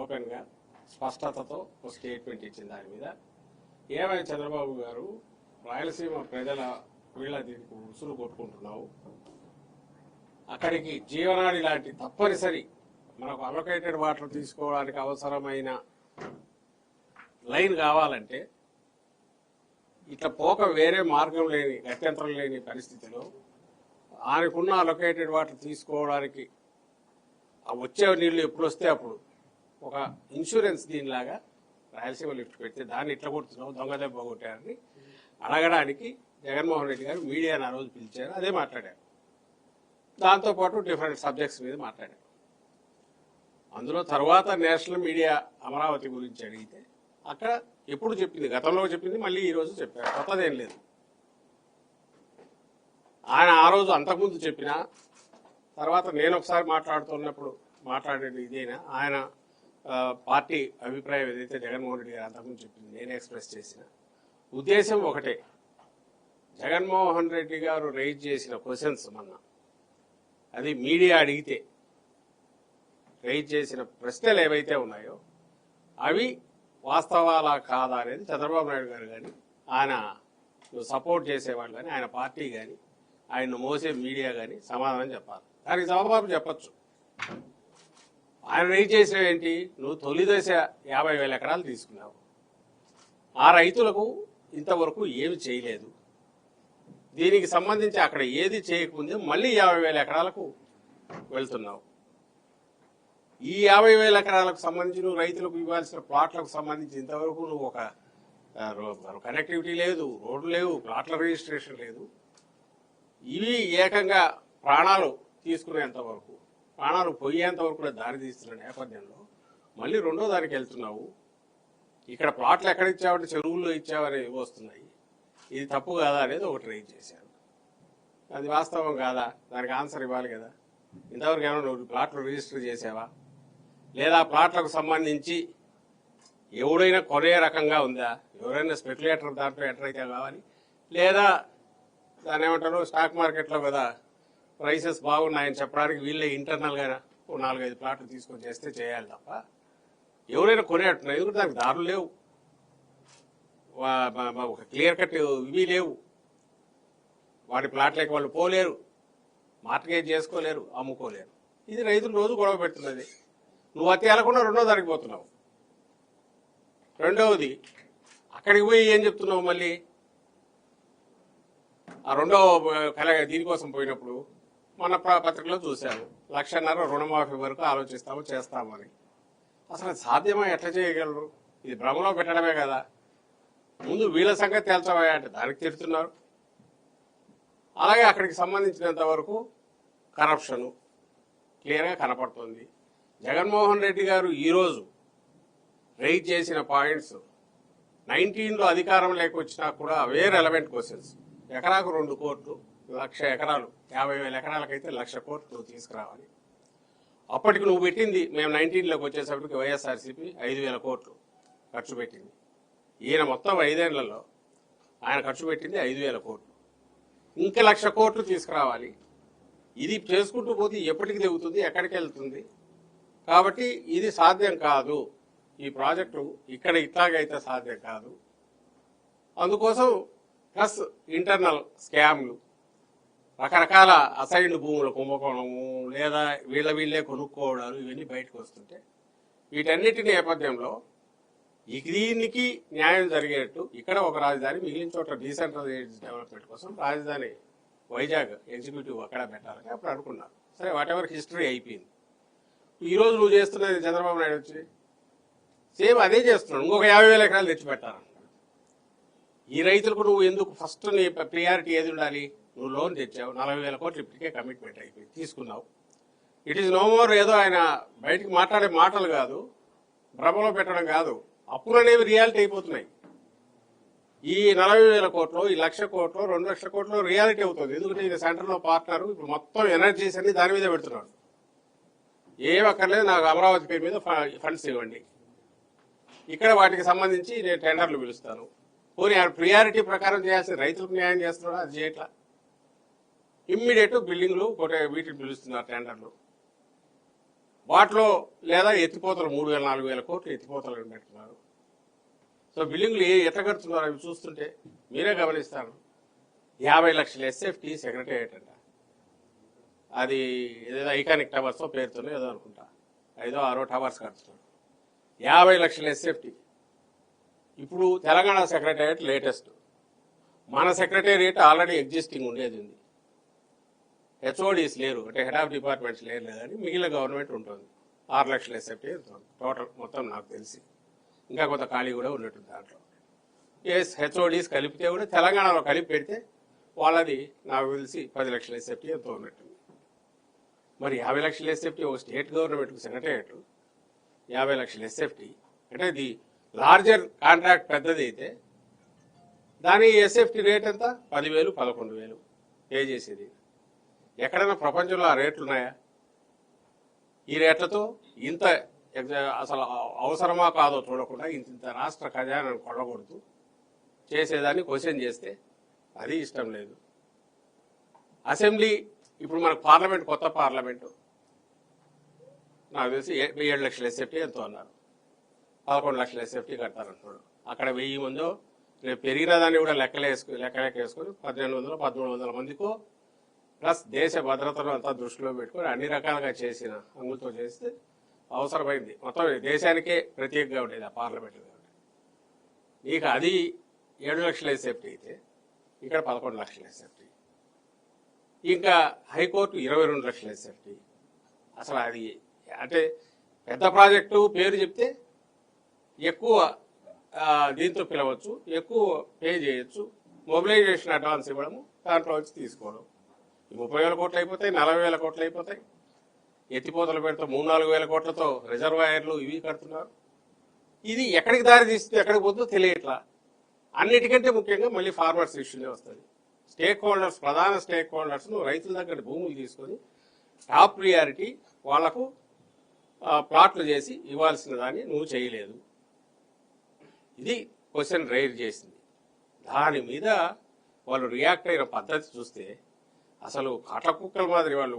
ఓపెన్గా స్పష్టతతో ఒక స్టేట్మెంట్ ఇచ్చింది దాని మీద. ఏమైనా చంద్రబాబు గారు రాయలసీమ ప్రజల వీళ్ళ దీనికి ఉసురు కొట్టుకుంటున్నావు, అక్కడికి జీవనాడి లాంటి తప్పనిసరి మనకు అలొకేటెడ్ వాటర్ తీసుకోవడానికి అవసరమైన లైన్ కావాలంటే ఇట్లా పోక వేరే మార్గం లేని గత్యంతరం లేని పరిస్థితిలో ఆయనకున్న అలొకేటెడ్ వాటర్ తీసుకోవడానికి వచ్చే నీళ్లు ఎప్పుడు వస్తే అప్పుడు ఒక ఇన్సూరెన్స్ దీనిలాగా రాయలసీమ లిఫ్ట్ పెడితే దాన్ని ఇట్లా కొడుతున్నావు, దొంగ దెబ్బ కొట్టారని అడగడానికి జగన్మోహన్ రెడ్డి గారు మీడియాను ఆ రోజు పిలిచారు. అదే మాట్లాడారు. దాంతోపాటు డిఫరెంట్ సబ్జెక్ట్స్ మీద మాట్లాడారు. అందులో తర్వాత నేషనల్ మీడియా అమరావతి గురించి అడిగితే అక్కడ ఎప్పుడు చెప్పింది, గతంలో చెప్పింది, మళ్ళీ ఈరోజు చెప్పారు. కొత్తదేం లేదు. ఆయన ఆ రోజు అంతకుముందు చెప్పిన తర్వాత నేను ఒకసారి మాట్లాడుతున్నప్పుడు మాట్లాడేది ఇదేనా, ఆయన పార్టీ అభిప్రాయం ఏదైతే జగన్మోహన్ రెడ్డి గారు అంతకుముందు చెప్పింది నేను ఎక్స్ప్రెస్ చేసిన ఉద్దేశం ఒకటే. జగన్మోహన్ రెడ్డి గారు రైజ్ చేసిన క్వశ్చన్స్ మొన్న అది మీడియా అడిగితే రైజ్ చేసిన ప్రశ్నలు ఏవైతే ఉన్నాయో అవి వాస్తవాలా కాదా అనేది చంద్రబాబు నాయుడు గారు కానీ ఆయన సపోర్ట్ చేసేవాళ్ళు కానీ ఆయన పార్టీ కానీ ఆయన మోసే మీడియా కానీ సమాధానం చెప్పాలి. దానికి జవాబు చెప్పచ్చు. ఆయన రైజ్ చేసినవి ఏంటి, నువ్వు తొలి దశ 50,000 ఎకరాలు తీసుకున్నావు, ఆ రైతులకు ఇంతవరకు ఏమి చేయలేదు, దీనికి సంబంధించి అక్కడ ఏది చేయకముందే మళ్ళీ 50,000 ఎకరాలకు వెళ్తున్నావు. ఈ 50,000 ఎకరాలకు సంబంధించి నువ్వు రైతులకు ఇవ్వాల్సిన ప్లాట్లకు సంబంధించి ఇంతవరకు నువ్వు ఒక కనెక్టివిటీ లేదు, రోడ్లు లేవు, ప్లాట్ల రిజిస్ట్రేషన్ లేదు. ఇవి ఏకంగా ప్రాణాలు తీసుకునేంత వరకు, ప్రాణాలు పోయేంత వరకు దారి తీస్తున్న నేపథ్యంలో మళ్ళీ రెండో దానికి వెళ్తున్నావు. ఇక్కడ ప్లాట్లు ఎక్కడ ఇచ్చావంటే చెరువుల్లో ఇచ్చావని వస్తున్నాయి. ఇది తప్పు కాదా అనేది ఒకటి రైజ్ చేశారు. అది వాస్తవం కాదా, దానికి ఆన్సర్ ఇవ్వాలి కదా. ఇంతవరకు ఏమైనా నువ్వు ప్లాట్లు రిజిస్టర్ చేసావా, లేదా ప్లాట్లకు సంబంధించి ఎవడైనా కొనే రకంగా ఉందా, ఎవరైనా స్పెక్యులేటర్ దాంట్లో ఎంటర్ అయితే కావాలి, లేదా దాని ఏమంటారు స్టాక్ మార్కెట్లో కదా ప్రైసెస్ బాగున్నాయని చెప్పడానికి వీళ్ళే ఇంటర్నల్గా 4-5 ప్లాట్లు తీసుకొని చేస్తే చేయాలి తప్ప ఎవరైనా కొనేట్టున్నారు. ఎందుకంటే దానికి దారులు లేవు, ఒక క్లియర్ కట్ ఇవి లేవు. వాడి ప్లాట్లకి వాళ్ళు పోలేరు, మార్కెట్ చేసుకోలేరు, అమ్ముకోలేరు. ఇది రైతులు రోజు గొడవ పెడుతున్నది. నువ్వు అతి వెళ్లకుండా రెండో దానికి పోతున్నావు. రెండవది అక్కడికి పోయి ఏం చెప్తున్నావు, మళ్ళీ ఆ రెండో దీనికోసం పోయినప్పుడు మన పత్రికలో చూశాము 1,50,000 రుణమాఫీ వరకు ఆలోచిస్తాము చేస్తామని. అసలు సాధ్యమా, ఎట్లా చేయగలరు? ఇది భ్రమలో పెట్టడమే కదా. ముందు వీళ్ళ సంగతి తేల్చవా అంటే దానికి తిడుతున్నారు. అలాగే అక్కడికి సంబంధించినంత వరకు కరప్షను క్లియర్గా కనపడుతుంది. జగన్మోహన్ రెడ్డి గారు ఈరోజు రైజ్ చేసిన పాయింట్స్ 19లో అధికారం లేకొచ్చినా కూడా అవే రెలవెంట్ క్వశ్చన్స్. ఎకరాకు 2 కోట్లు, 1,00,000 ఎకరాలు, 50,000 ఎకరాలకైతే 1,00,000 కోట్లు నువ్వు తీసుకురావాలి. అప్పటికి నువ్వు పెట్టింది, మేము 19లోకి వచ్చేసరికి వైఎస్ఆర్సీపీ 5,000 కోట్లు ఖర్చు పెట్టింది. ఈయన మొత్తం 5 ఏళ్లలో ఆయన ఖర్చు పెట్టింది 5,000 కోట్లు. ఇంకా 1,00,000 కోట్లు తీసుకురావాలి. ఇది చేసుకుంటూ పోతే ఎప్పటికి తెగుతుంది, ఎక్కడికి వెళ్తుంది? కాబట్టి ఇది సాధ్యం కాదు. ఈ ప్రాజెక్టు ఇక్కడ ఇట్లాగైతే సాధ్యం కాదు. అందుకోసం ప్లస్ ఇంటర్నల్ స్కామ్లు, రకరకాల అసైన్డ్ భూముల కుంభకోణము, లేదా వీళ్ళే కొనుక్కోవడాలు, ఇవన్నీ బయటకు వస్తుంటే వీటన్నిటి నేపథ్యంలో దీనికి న్యాయం జరిగేట్టు ఇక్కడ ఒక రాజధాని, మిగిలిన చోట్ల డీసెంట్రలైజ్డ్ డెవలప్మెంట్ కోసం రాజధాని వైజాగ్ ఎగ్జిక్యూటివ్ అక్కడ పెట్టాలని అప్పుడు అనుకున్నారు. సరే, వాట్ ఎవర్ హిస్టరీ అయిపోయింది. ఈరోజు నువ్వు చేస్తున్నది చంద్రబాబు నాయుడు వచ్చి సేమ్ అదే చేస్తున్నాడు. ఇంకొక 50,000 ఎకరాలు తెచ్చిపెట్టాలంటాడు. ఈ రైతులకు నువ్వు ఎందుకు ఫస్ట్ నీ ప్రియారిటీ ఏది ఉండాలి? నువ్వు లోన్ తెచ్చావు, 40,000 కోట్లు ఇప్పటికే కమిట్మెంట్ అయిపోయి తీసుకున్నావు. ఇట్ ఈస్ నో మోర్ ఏదో ఆయన బయటికి మాట్లాడే మాటలు కాదు, భ్రమలో పెట్టడం కాదు, అప్పులు అనేవి రియాలిటీ అయిపోతున్నాయి. ఈ 40,000 కోట్లు, ఈ 1,00,000 కోట్లు, 2,00,000 కోట్లు రియాలిటీ అవుతుంది. ఎందుకంటే ఈయన సెంటర్లో పార్ట్నరు ఇప్పుడు మొత్తం ఎనర్జీస్ అన్ని దాని మీద పెడుతున్నాడు. ఏం అక్కర్లేదు, నాకు అమరావతి పేరు మీద ఫండ్స్ ఇవ్వండి, ఇక్కడ వాటికి సంబంధించి నేను టెండర్లు పిలుస్తాను. పోనీ ప్రియారిటీ ప్రకారం చేయాల్సిన రైతులకు న్యాయం చేస్తున్నాడు, అది చేయట్లా. ఇమ్మీడియట్ బిల్డింగ్లు వీటిని పిలుస్తున్నారు టెండర్లు. వాటిలో లేదా ఎత్తిపోతలు 3,000-4,000 కోట్లు ఎత్తిపోతలు పెడుతున్నారు. సో బిల్డింగ్లు ఎట్లా కడుతున్నారు అవి చూస్తుంటే మీరే గమనిస్తారు. 50 లక్షల ఎస్ఎఫ్టీ సెక్రటేరియట్ అంట, అది ఏదో ఐకానిక్ టవర్స్ పేరుతోనే ఏదో అనుకుంటా 5-6 టవర్స్ కడుతున్నాడు. 50 లక్షల ఎస్ఎఫ్టీ. ఇప్పుడు తెలంగాణ సెక్రటేరియట్ లేటెస్ట్, మన సెక్రటేరియట్ ఆల్రెడీ ఎగ్జిస్టింగ్ ఉండేది ఉంది. హెచ్ఓడీస్ లేరు, అంటే హెడ్ ఆఫ్ డిపార్ట్మెంట్స్ లేరు లేదని మిగిలిన గవర్నమెంట్ ఉంటుంది. 6 లక్షల ఎస్ఎఫ్టీ టోటల్ మొత్తం నాకు తెలిసి, ఇంకా కొంత ఖాళీ కూడా ఉన్నట్టుంది దాంట్లో. హెచ్ఓడీస్ కలిపితే కూడా తెలంగాణలో కలిపి పెడితే వాళ్ళది నాకు తెలిసి 10 లక్షల ఎస్ఎఫ్టీ ఎంతో ఉన్నట్టుంది. మరి 50 లక్షల ఎస్ఎఫ్టీ ఒక స్టేట్ గవర్నమెంట్కు సెక్రటేరియట్ 50 లక్షల ఎస్ఎఫ్టీ అంటే ఇది లార్జర్ కాంట్రాక్ట్ పెద్దది అయితే దాని ఎస్ఎఫ్టీ రేట్ ఎంత? 10,000-11,000 పే చేసేది. ఎక్కడైనా ప్రపంచంలో ఆ రేట్లు ఉన్నాయా? ఈ రేట్లతో ఇంత అసలు అవసరమా కాదో చూడకుండా ఇంత రాష్ట్ర ఖజానాను కొల్లగొడుతూ చేసేదాన్ని క్వశ్చన్ చేస్తే అది ఇష్టం లేదు. అసెంబ్లీ ఇప్పుడు మనకు పార్లమెంట్, కొత్త పార్లమెంటు నాకు తెలిసి 7 లక్షల ఎస్ఎఫ్టీ ఎంతో అన్నారు. 11 లక్షల ఎస్ఎఫ్టీ కడతారంటున్నాడు. అక్కడ 1000 మందో రేపు పెరిగిన దాన్ని కూడా లెక్కలేసుకుని 1,300-1,400 మందికో ప్లస్ దేశ భద్రతను అంతా దృష్టిలో పెట్టుకొని అన్ని రకాలుగా చేసిన అంగులతో చేస్తే అవసరమైంది. మొత్తం దేశానికే ప్రత్యేకంగా ఉండేది ఆ పార్లమెంట్. నీకు అది 7 లక్షల ఎస్ఎఫ్టీ అయితే ఇక్కడ 11 లక్షల ఎస్ఎఫ్టీ, ఇంకా హైకోర్టు 22 లక్షల ఎస్ఎఫ్టీ. అసలు అది అంటే పెద్ద ప్రాజెక్టు పేరు చెప్తే ఎక్కువ దీంతో పిలవచ్చు, ఎక్కువ పే చేయొచ్చు, మొబిలైజేషన్ అడ్వాన్స్ ఇవ్వడము, దాంట్లో వచ్చి తీసుకోవడం. 30,000 కోట్లు అయిపోతాయి, 40,000 కోట్లు అయిపోతాయి. ఎత్తిపోతలు పెడితే 3-4 కోట్లతో రిజర్వాయర్లు ఇవి కడుతున్నారు. ఇది ఎక్కడికి దారి తీస్తుంది, ఎక్కడికి పోతుందో తెలియట్లా. అన్నిటికంటే ముఖ్యంగా మళ్ళీ ఫార్మర్స్ ఇష్యూనే వస్తుంది. స్టేక్ హోల్డర్స్, ప్రధాన స్టేక్ హోల్డర్స్ను రైతుల దగ్గర భూములు తీసుకొని టాప్ ప్రియారిటీ వాళ్లకు ప్లాట్లు చేసి ఇవ్వాల్సిన దాన్ని నువ్వు చేయలేదు. ఇది క్వశ్చన్ రైజ్ చేసింది. దాని మీద వాళ్ళు రియాక్ట్ అయిన పద్ధతి చూస్తే అసలు కాట్ల కుక్కల మాదిరి వాళ్ళు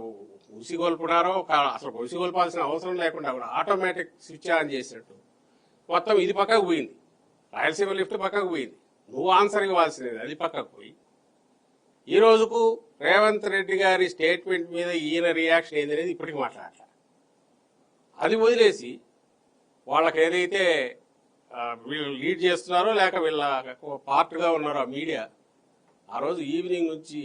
ఉసిగొల్పున్నారో, అసలు ఉసిగొల్పాల్సిన అవసరం లేకుండా కూడా ఆటోమేటిక్ స్విచ్ ఆన్ చేసినట్టు మొత్తం ఇది పక్కకు పోయింది. రాయలసీమ లిఫ్ట్ పక్కకు పోయింది, నువ్వు ఆన్సర్ ఇవ్వాల్సినది అది పక్కకు పోయి. ఈ రోజుకు రేవంత్ రెడ్డి గారి స్టేట్మెంట్ మీద ఈయన రియాక్షన్ ఏంది అనేది ఇప్పటికి మాట్లాడాలి. అది వదిలేసి వాళ్ళకి ఏదైతే వీళ్ళు లీడ్ చేస్తున్నారో లేక వీళ్ళ పార్ట్గా ఉన్నారో ఆ మీడియా, ఆ రోజు ఈవినింగ్ నుంచి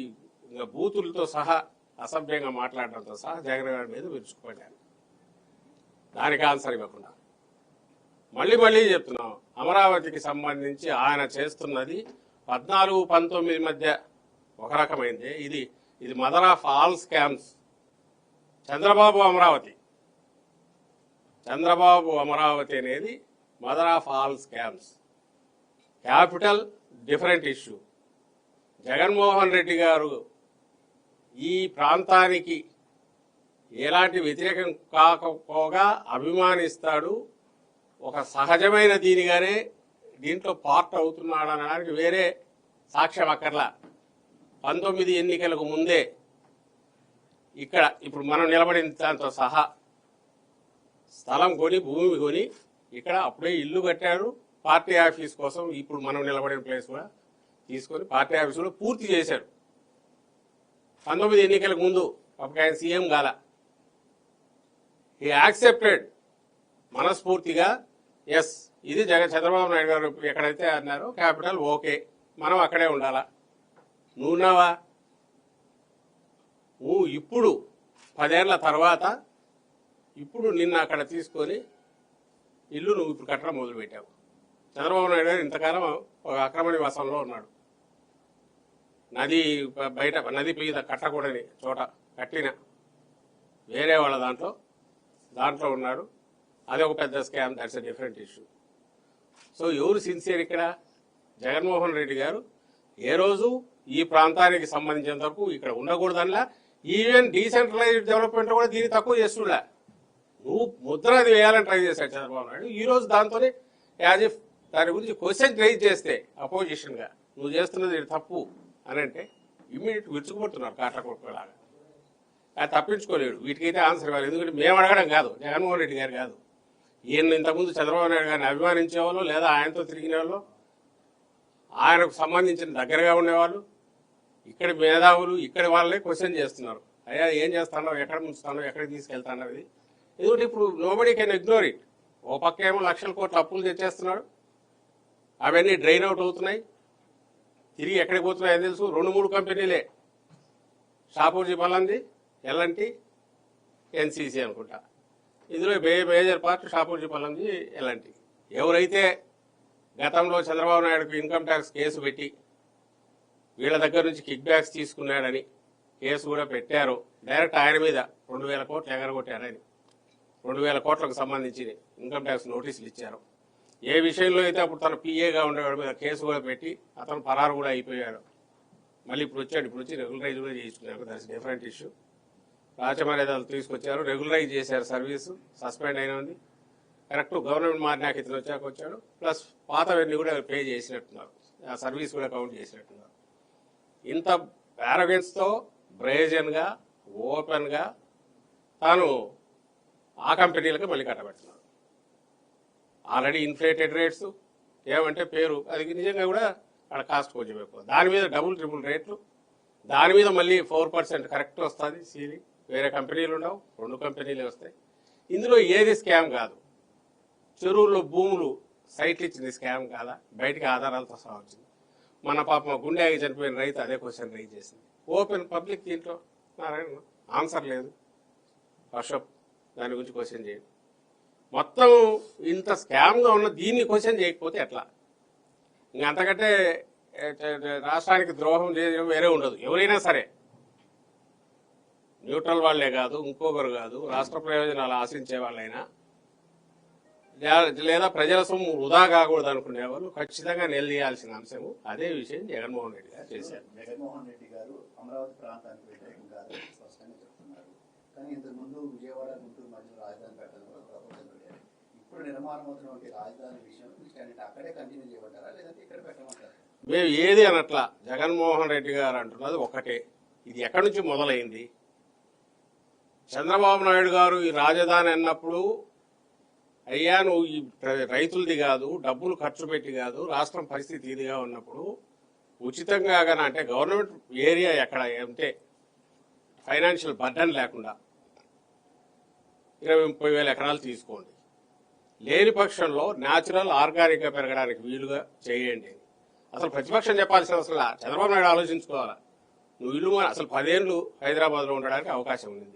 ఇంకా బూతులతో సహా అసభ్యంగా మాట్లాడడంతో సహా జగన్ గారి మీద విరుచుకుపడ్డారు. దానికి ఆన్సర్ ఇవ్వకుండా మళ్ళీ చెప్తున్నాం, అమరావతికి సంబంధించి ఆయన చేస్తున్నది 14-19 మధ్య ఒక రకమైంది. ఇది mother of all scams. Chandrababu Amaravati అనేది mother of all scams. Capital different issue. Jaganmohan Reddy garu ఈ ప్రాంతానికి ఎలాంటి వ్యతిరేకం కాకపోగా అభిమానిస్తాడు, ఒక సహజమైన దీనిగానే దీంట్లో పార్ట్ అవుతున్నాడు అనడానికి వేరే సాక్ష్యం అక్కర్లా. 19 ఎన్నికలకు ముందే ఇక్కడ ఇప్పుడు మనం నిలబడిన దాంతో సహా స్థలం కొని, భూమి కొని ఇక్కడ అప్పుడే ఇల్లు కట్టాడు పార్టీ ఆఫీస్ కోసం. ఇప్పుడు మనం నిలబడిన ప్లేస్ కూడా తీసుకొని పార్టీ ఆఫీస్ కూడా పూర్తి చేశాడు. 19 ఎన్నికలకు ముందు అప్పుడు ఆయన సీఎం గాల. హీ యాక్సెప్టెడ్ మనస్ఫూర్తిగా, ఎస్ ఇది చంద్రబాబు నాయుడు గారు ఎక్కడైతే అన్నారో క్యాపిటల్ ఓకే, మనం అక్కడే ఉండాలా. నువ్వున్నావా? నువ్వు ఇప్పుడు 10 ఏళ్ల తర్వాత ఇప్పుడు నిన్న అక్కడ తీసుకొని ఇల్లు నువ్వు ఇప్పుడు కట్టడం మొదలుపెట్టావు. చంద్రబాబు నాయుడు గారు ఇంతకాలం ఒక అక్రమ నివాసంలో ఉన్నాడు. నది మీద కట్టకూడని చోట కట్టిన వేరే వాళ్ళ దాంట్లో ఉన్నాడు. అది ఒక పెద్ద scam. That's a different issue. So ఎవరు సిన్సియర్ ఇక్కడ? జగన్మోహన్ రెడ్డి గారు ఏ రోజు ఈ ప్రాంతానికి సంబంధించినంత వరకు ఇక్కడ ఉండకూడదనిలా, ఈవెన్ డీసెంట్రలైజ్డ్ డెవలప్మెంట్ కూడా దీన్ని తక్కువ చేస్తుండలే. నువ్వు ముద్ర అది వేయాలని ట్రై చేశాడు చంద్రబాబు నాయుడు. ఈ రోజు దాంతోనే యాజ్ ఇఫ్ దాని గురించి క్వశ్చన్ రైజ్ చేస్తే అపోజిషన్గా నువ్వు చేస్తున్నది తప్పు అని అంటే ఇమ్మీడియట్ విరుచుకుపడుతున్నారు కాట్ల కొట్టులాగా. అది తప్పించుకోలేడు. వీటికైతే ఆన్సర్ ఇవ్వాలి. ఎందుకంటే మేము అడగడం కాదు, జగన్మోహన్ రెడ్డి గారు కాదు. ఈయన ఇంతకుముందు చంద్రబాబు నాయుడు గారిని అభిమానించేవాళ్ళు, లేదా ఆయనతో తిరిగిన వాళ్ళు, ఆయనకు సంబంధించిన దగ్గరగా ఉండేవాళ్ళు, ఇక్కడి మేధావులు, ఇక్కడి వాళ్ళే క్వశ్చన్ చేస్తున్నారు. అయ్యా ఏం చేస్తానో, ఎక్కడ ముంచుతానో, ఎక్కడికి తీసుకెళ్తానో ఇది. ఎందుకంటే ఇప్పుడు నోబడీ కెన్ ఇగ్నోర్ ఇట్. ఓ పక్క ఏమో లక్షల కోట్ల అప్పులు తెచ్చేస్తున్నాడు, అవన్నీ డ్రైన్ అవుట్ అవుతున్నాయి. తిరిగి ఎక్కడికి పోతున్నాయో తెలుసు. 2-3 కంపెనీలే, షాపూర్జీ పల్లంది, ఎల్ఎన్టీ, ఎన్సీసీ అనుకుంటా. ఇందులో మేజర్ పార్ట్ షాపూర్జీ పల్లంది, ఎల్ఎన్టీ. ఎవరైతే గతంలో చంద్రబాబు నాయుడుకు ఇన్కమ్ ట్యాక్స్ కేసు పెట్టి వీళ్ళ దగ్గర నుంచి కిక్ బ్యాక్స్ తీసుకున్నాడని కేసు కూడా పెట్టారో, డైరెక్ట్ ఆయన మీద 2,000 కోట్లు ఎగరగొట్టారని 2,000 కోట్లకు సంబంధించి ఇన్కమ్ ట్యాక్స్ నోటీసులు ఇచ్చారు. ఏ విషయంలో అయితే అప్పుడు తన పిఏగా ఉండేవాడి మీద కేసు కూడా పెట్టి అతను పరారు కూడా అయిపోయాడు. మళ్ళీ ఇప్పుడు వచ్చాడు, ఇప్పుడు వచ్చి రెగ్యులరైజ్ కూడా చేయించుకున్నాడు. That's different issue. రాజమర్యాదలు తీసుకొచ్చారు, రెగ్యులరైజ్ చేశారు, సర్వీసు సస్పెండ్ అయిన ఉంది. కరెక్ట్ గవర్నమెంట్ మారినాక ఇతను వచ్చాడు. ప్లస్ పాతవన్నీ కూడా పే చేసినట్టున్నారు, ఆ సర్వీస్ కూడా కౌంట్ చేసినట్టున్నారు. ఇంత ఆరోగెన్స్తో బ్రేజన్గా ఓపెన్గా తాను ఆ కంపెనీలకు మళ్ళీ కట్టబెడుతున్నాడు. ఆల్రెడీ ఇన్ఫ్లేటెడ్ రేట్స్, ఏమంటే పేరు అది నిజంగా కూడా అక్కడ కాస్ట్ కొంచెం ఎక్కువ, దాని మీద డబుల్ ట్రిపుల్ రేట్లు, దాని మీద మళ్ళీ 4% కరెక్ట్ వస్తుంది సీలింగ్. వేరే కంపెనీలు ఉండవు, 2 కంపెనీలే వస్తాయి. ఇందులో ఏది స్కామ్ కాదు. చెరువుల్లో భూములు సైట్లు ఇచ్చింది స్కామ్ కాదా? బయటికి ఆధారాలతో సహా వచ్చింది. మన పాపం గుండె ఆగి చనిపోయిన రైతు అదే క్వశ్చన్ రైజ్ చేసింది. ఓపెన్ పబ్లిక్ దీంట్లో నారాయణ ఆన్సర్ లేదు. అశోక్ దాని గురించి క్వశ్చన్ చేయడు. మొత్తం ఇంత స్కామ్గా ఉన్న దీన్ని క్వశ్చన్ చేయకపోతే ఎట్లా? ఇంకా అంతకంటే రాష్ట్రానికి ద్రోహం చేయడం వేరే ఉండదు. ఎవరైనా సరే, న్యూట్రల్ వాళ్లే కాదు, ఇంకొకరు కాదు, రాష్ట్ర ప్రయోజనాలు ఆశించే వాళ్ళైనా లేదా ప్రజల సొమ్ము వృధా కాకూడదు అనుకునే వాళ్ళు ఖచ్చితంగా నిలదీయాల్సిన అంశము. అదే విషయం జగన్మోహన్ రెడ్డి గారు చేశారు. జగన్మోహన్ రెడ్డి గారు అమరావతి ప్రాంతానికి వ్యతిరేకం కాదు స్పష్టంగా చెప్తున్నారు. కానీ ఇంతకుముందు విజయవాడ, గుంటూరు మధ్య రాజధాని పెట్టడం కూడా ప్రభుత్వం పెట్టారు. ఇప్పుడు నిర్మాణమవుతున్నటువంటి రాజధాని విషయం అక్కడే కంటిన్యూ చేయమంటారా, లేదంటే ఇక్కడ పెట్టమంటారా? మేము ఏది అనట్లా. జగన్మోహన్ రెడ్డి గారు అంటున్నది ఒకటే, ఇది ఎక్కడి నుంచి మొదలైంది? చంద్రబాబు నాయుడు గారు ఈ రాజధాని అన్నప్పుడు, అయ్యా నువ్వు ఈ రైతులది కాదు, డబ్బులు ఖర్చు పెట్టి కాదు, రాష్ట్రం పరిస్థితి ఇదిగా ఉన్నప్పుడు ఉచితంగా కానీ, అంటే గవర్నమెంట్ ఏరియా ఎక్కడ ఉంటే ఫైనాన్షియల్ బర్డన్ లేకుండా 20-30 ఎకరాలు తీసుకోండి. లేని పక్షంలో న్యాచురల్ ఆర్గానిక్గా పెరగడానికి వీలుగా చేయండి. అసలు ప్రతిపక్షం చెప్పాల్సిన అవసరం లేదు, చంద్రబాబు నాయుడు ఆలోచించుకోవాలా. నువ్వు ఇల్లు అసలు 10 ఏళ్ళు హైదరాబాద్లో ఉండడానికి అవకాశం ఉంది.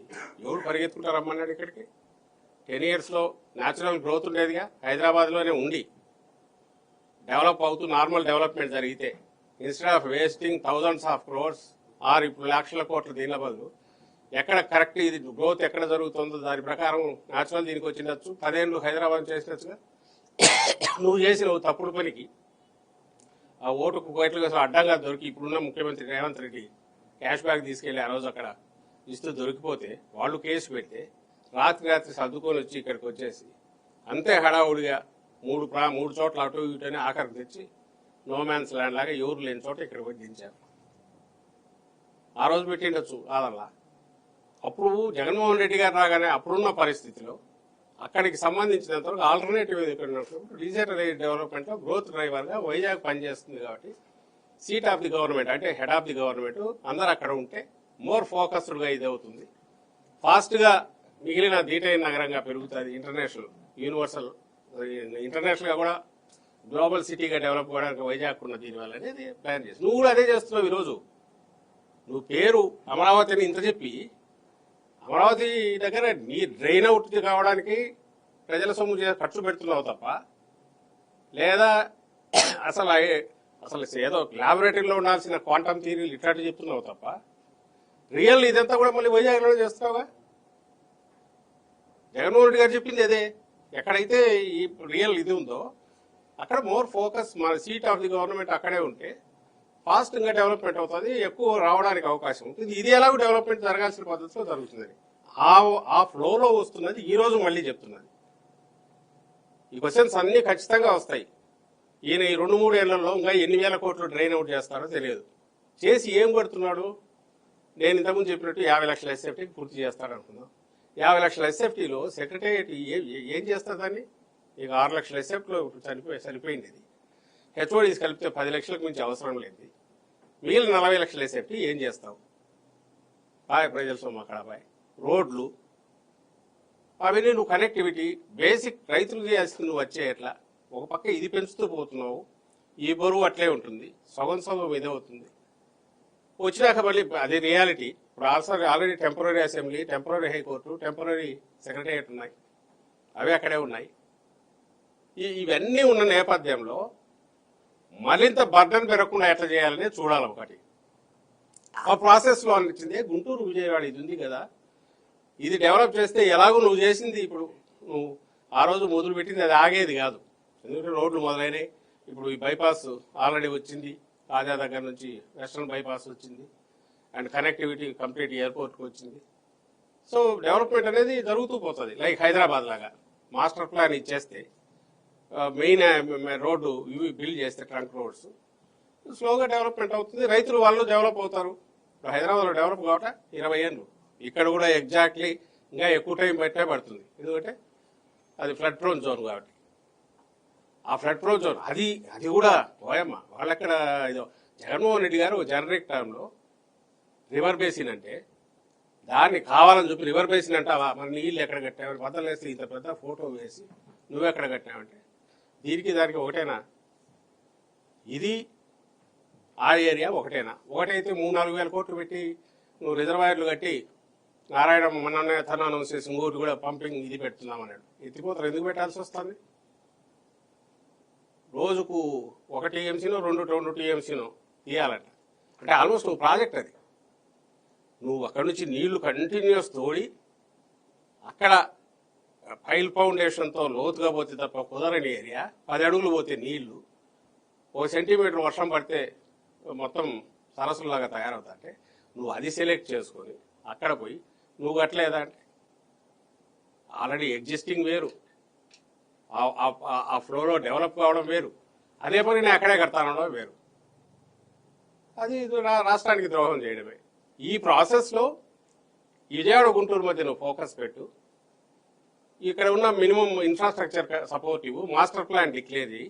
ఎవరు పరిగెత్తుకుంటారు రమ్మన్నాడు ఇక్కడికి? 10 yearsలో న్యాచురల్ గ్రోత్ ఉండేదిగా. హైదరాబాద్లోనే ఉండి డెవలప్ అవుతూ నార్మల్ డెవలప్మెంట్ జరిగితే, instead of wasting thousands of crores or ఇప్పుడు లక్షల కోట్ల దీనిల బదులు ఎక్కడ కరెక్ట్ ఇది గ్రోత్ ఎక్కడ జరుగుతుందో దాని ప్రకారం న్యాచురల్ దీనికి వచ్చిండొచ్చు. 10 ఏళ్ళు హైదరాబాద్ చేసినట్టుగా నువ్వు చేసిన తప్పుడు పనికి ఆ ఓటుకు కోట్లుగా అడ్డంగా దొరికి ఇప్పుడున్న ముఖ్యమంత్రి రేవంత్ రెడ్డి క్యాష్ బ్యాక్ తీసుకెళ్లి ఆ రోజు అక్కడ ఇస్తూ దొరికిపోతే వాళ్ళు కేసు పెడితే రాత్రి సర్దుకొని వచ్చి ఇక్కడికి వచ్చేసి అంతే హడావుడిగా 3 చోట్ల అటు ఇటు అని ఆఖరికి తెచ్చి నోమ్యాన్స్ ల్యాండ్ లాగా ఎవరు లేని చోట ఇక్కడికి వచ్చి దించారు. ఆ రోజు పెట్టిండొచ్చు ఆదల్లా. అప్పుడు జగన్మోహన్ రెడ్డి గారు రాగానే అప్పుడున్న పరిస్థితిలో అక్కడికి సంబంధించినంతవరకు ఆల్టర్నేటివ్ రీజనల్ డెవలప్మెంట్లో గ్రోత్ డ్రైవర్గా వైజాగ్ పనిచేస్తుంది. కాబట్టి సీట్ ఆఫ్ ది గవర్నమెంట్ అంటే హెడ్ ఆఫ్ ది గవర్నమెంట్ అందరు అక్కడ ఉంటే మోర్ ఫోకస్డ్గా ఇది అవుతుంది. ఫాస్ట్గా మిగిలిన డీటెయిల్ నగరంగా పెరుగుతుంది. ఇంటర్నేషనల్గా కూడా గ్లోబల్ సిటీగా డెవలప్ అవ్వడానికి వైజాగ్ ఉన్న దీనివల్ల అనేది ప్లాన్ చేసి నువ్వు కూడా అదే చేస్తున్నావు. ఈరోజు నువ్వు పేరు అమరావతిని ఇంత చెప్పి అమరావతి దగ్గర నీ డ్రైన్ అవుట్ కావడానికి ప్రజల సొమ్ము ఖర్చు పెడుతున్నావు తప్ప, లేదా అసలు ఏదో ల్యాబొరేటరీలో ఉండాల్సిన క్వాంటమ్ థియరీలు ఇట్లాంటివి చెప్తున్నావు తప్ప, రియల్ ఇదంతా కూడా మళ్ళీ వైజాగ్లో చేస్తున్నావుగా. జగన్మోహన్ రెడ్డి గారు చెప్పింది అదే. ఎక్కడైతే ఈ రియల్ ఇది ఉందో అక్కడ మోర్ ఫోకస్, మన సీట్ ఆఫ్ ది గవర్నమెంట్ అక్కడే ఉంటే ఫాస్ట్గా డెవలప్మెంట్ అవుతుంది, ఎక్కువ రావడానికి అవకాశం ఉంటుంది. ఇది ఎలాగో డెవలప్మెంట్ జరగాల్సిన పద్ధతిలో జరుగుతుంది. ఆ ఫ్లోలో వస్తున్నది ఈ రోజు మళ్ళీ చెప్తున్నది. ఈ క్వశ్చన్స్ అన్నీ ఖచ్చితంగా వస్తాయి. ఈయన ఈ 2-3 ఏళ్లలో ఇంకా ఎన్ని వేల కోట్లు డ్రైన్ అవుట్ చేస్తాడో తెలియదు. చేసి ఏం కొడుతున్నాడు? నేను ఇంతకుముందు చెప్పినట్టు 50 లక్షల ఎస్ఎఫ్టీకి పూర్తి చేస్తాడు అనుకుందాం. 50 లక్షల ఎస్ఎఫ్టీలో సెక్రటేరియట్ ఏం చేస్తారు దాన్ని? ఇక 6 లక్షల ఎస్ఎఫ్టీలో సరిపోయింది. ఇది హెచ్ఓడీస్ కలిపితే 10 లక్షలకు మించి అవసరం లేదు. మిగిలిన 40 లక్షల ఎస్ఎఫ్టీ ఏం చేస్తావు? బాయ్ ప్రజల సొమ్ము అక్కడ బాయ్. రోడ్లు అవన్నీ నువ్వు కనెక్టివిటీ బేసిక్ రైతులు చేయాల్సింది నువ్వు వచ్చే ఎట్లా? ఒక పక్క ఇది పెంచుతూ పోతున్నావు, ఈ బరువు అట్లే ఉంటుంది, సగం ఇదే అవుతుంది. వచ్చినాక మళ్ళీ అది రియాలిటీ. ఇప్పుడు already temporary assembly, temporary high court, temporary secretariat ఉన్నాయి, అవి అక్కడే ఉన్నాయి. ఇవన్నీ ఉన్న నేపథ్యంలో మరింత బర్డన్ పెరగకుండా ఎట్లా చేయాలనే చూడాలి. ఒకటి ఆ ప్రాసెస్లో అనిపించింది గుంటూరు విజయవాడ ఇది ఉంది కదా, ఇది డెవలప్ చేస్తే ఎలాగో నువ్వు చేసింది ఇప్పుడు నువ్వు ఆ రోజు మొదలు పెట్టింది అది ఆగేది కాదు. ఎందుకంటే రోడ్లు మొదలైనవి. ఇప్పుడు ఈ బైపాస్ ఆల్రెడీ వచ్చింది, తాజా దగ్గర నుంచి వెస్ట్రన్ బైపాస్ వచ్చింది, అండ్ కనెక్టివిటీ కంప్లీట్ ఎయిర్పోర్ట్కి వచ్చింది. సో డెవలప్మెంట్ అనేది జరుగుతూ పోతుంది. లైక్ హైదరాబాద్ లాగా మాస్టర్ ప్లాన్ ఇచ్చేస్తే మెయిన్ రోడ్డు ఇవి బిల్డ్ చేస్తే ట్రంక్ రోడ్స్ స్లోగా డెవలప్మెంట్ అవుతుంది. రైతులు వాళ్ళు డెవలప్ అవుతారు. ఇప్పుడు హైదరాబాద్లో డెవలప్ కావట 20 ఏళ్ళు. ఇక్కడ కూడా ఎగ్జాక్ట్లీ ఇంకా ఎక్కువ టైం పడుతుంది. ఎందుకంటే అది ఫ్లడ్ ప్రోన్ జోన్ కాబట్టి. ఆ ఫ్లడ్ ప్రోన్ జోన్ అది కూడా పోయమ్మ వాళ్ళక్కడ ఇదో జగన్మోహన్ రెడ్డి గారు జనరిక్ టర్మ్లో రివర్ బేసిన్ అంటే దాన్ని కావాలని చెప్పి రివర్ బేసిన్ అంటావా? మన నీళ్ళు ఎక్కడ కట్టామని బద్దలు వేసి ఇంత పెద్ద ఫోటో వేసి నువ్వెక్కడ కట్టావంటే దీనికి దానికి ఒకటేనా? ఇది ఆ ఏరియా ఒకటేనా? ఒకటైతే 3-4 వేల కోట్లు పెట్టి నువ్వు రిజర్వాయర్లు కట్టి నారాయణ మొన్న తను అనౌన్స్ చేసి ఇంకోటి కూడా పంపింగ్ ఇది పెడుతున్నామన్నాడు. ఎత్తిపోతారు ఎందుకు పెట్టాల్సి వస్తుంది? రోజుకు 1 టీఎంసీనో 2 టీఎంసీనో తీయాలంట. అంటే ఆల్మోస్ట్ నువ్వు ప్రాజెక్ట్ అది. నువ్వు అక్కడి నుంచి నీళ్లు కంటిన్యూస్ తోడి అక్కడ పైల్ ఫౌండేషన్తో లోతుగా పోతే తప్ప కుదరని ఏరియా. 10 అడుగులు పోతే నీళ్లు, 1 సెంటీమీటర్ వర్షం పడితే మొత్తం సరస్సులాగా తయారవుతా. అంటే నువ్వు అది సెలెక్ట్ చేసుకొని అక్కడ పోయి నువ్వు కట్టలేదా అంటే ఆల్రెడీ ఎగ్జిస్టింగ్ వేరు, ఆ ఫ్లోలో డెవలప్ కావడం వేరు, అదే పని నేను అక్కడే కడతానడం వేరు. అది రాష్ట్రానికి ద్రోహం చేయడమే. ఈ ప్రాసెస్లో విజయవాడ గుంటూరు మధ్య నువ్వు ఫోకస్ పెట్టు. ఇక్కడ ఉన్న minimum infrastructure supportive master plan declare చేయి.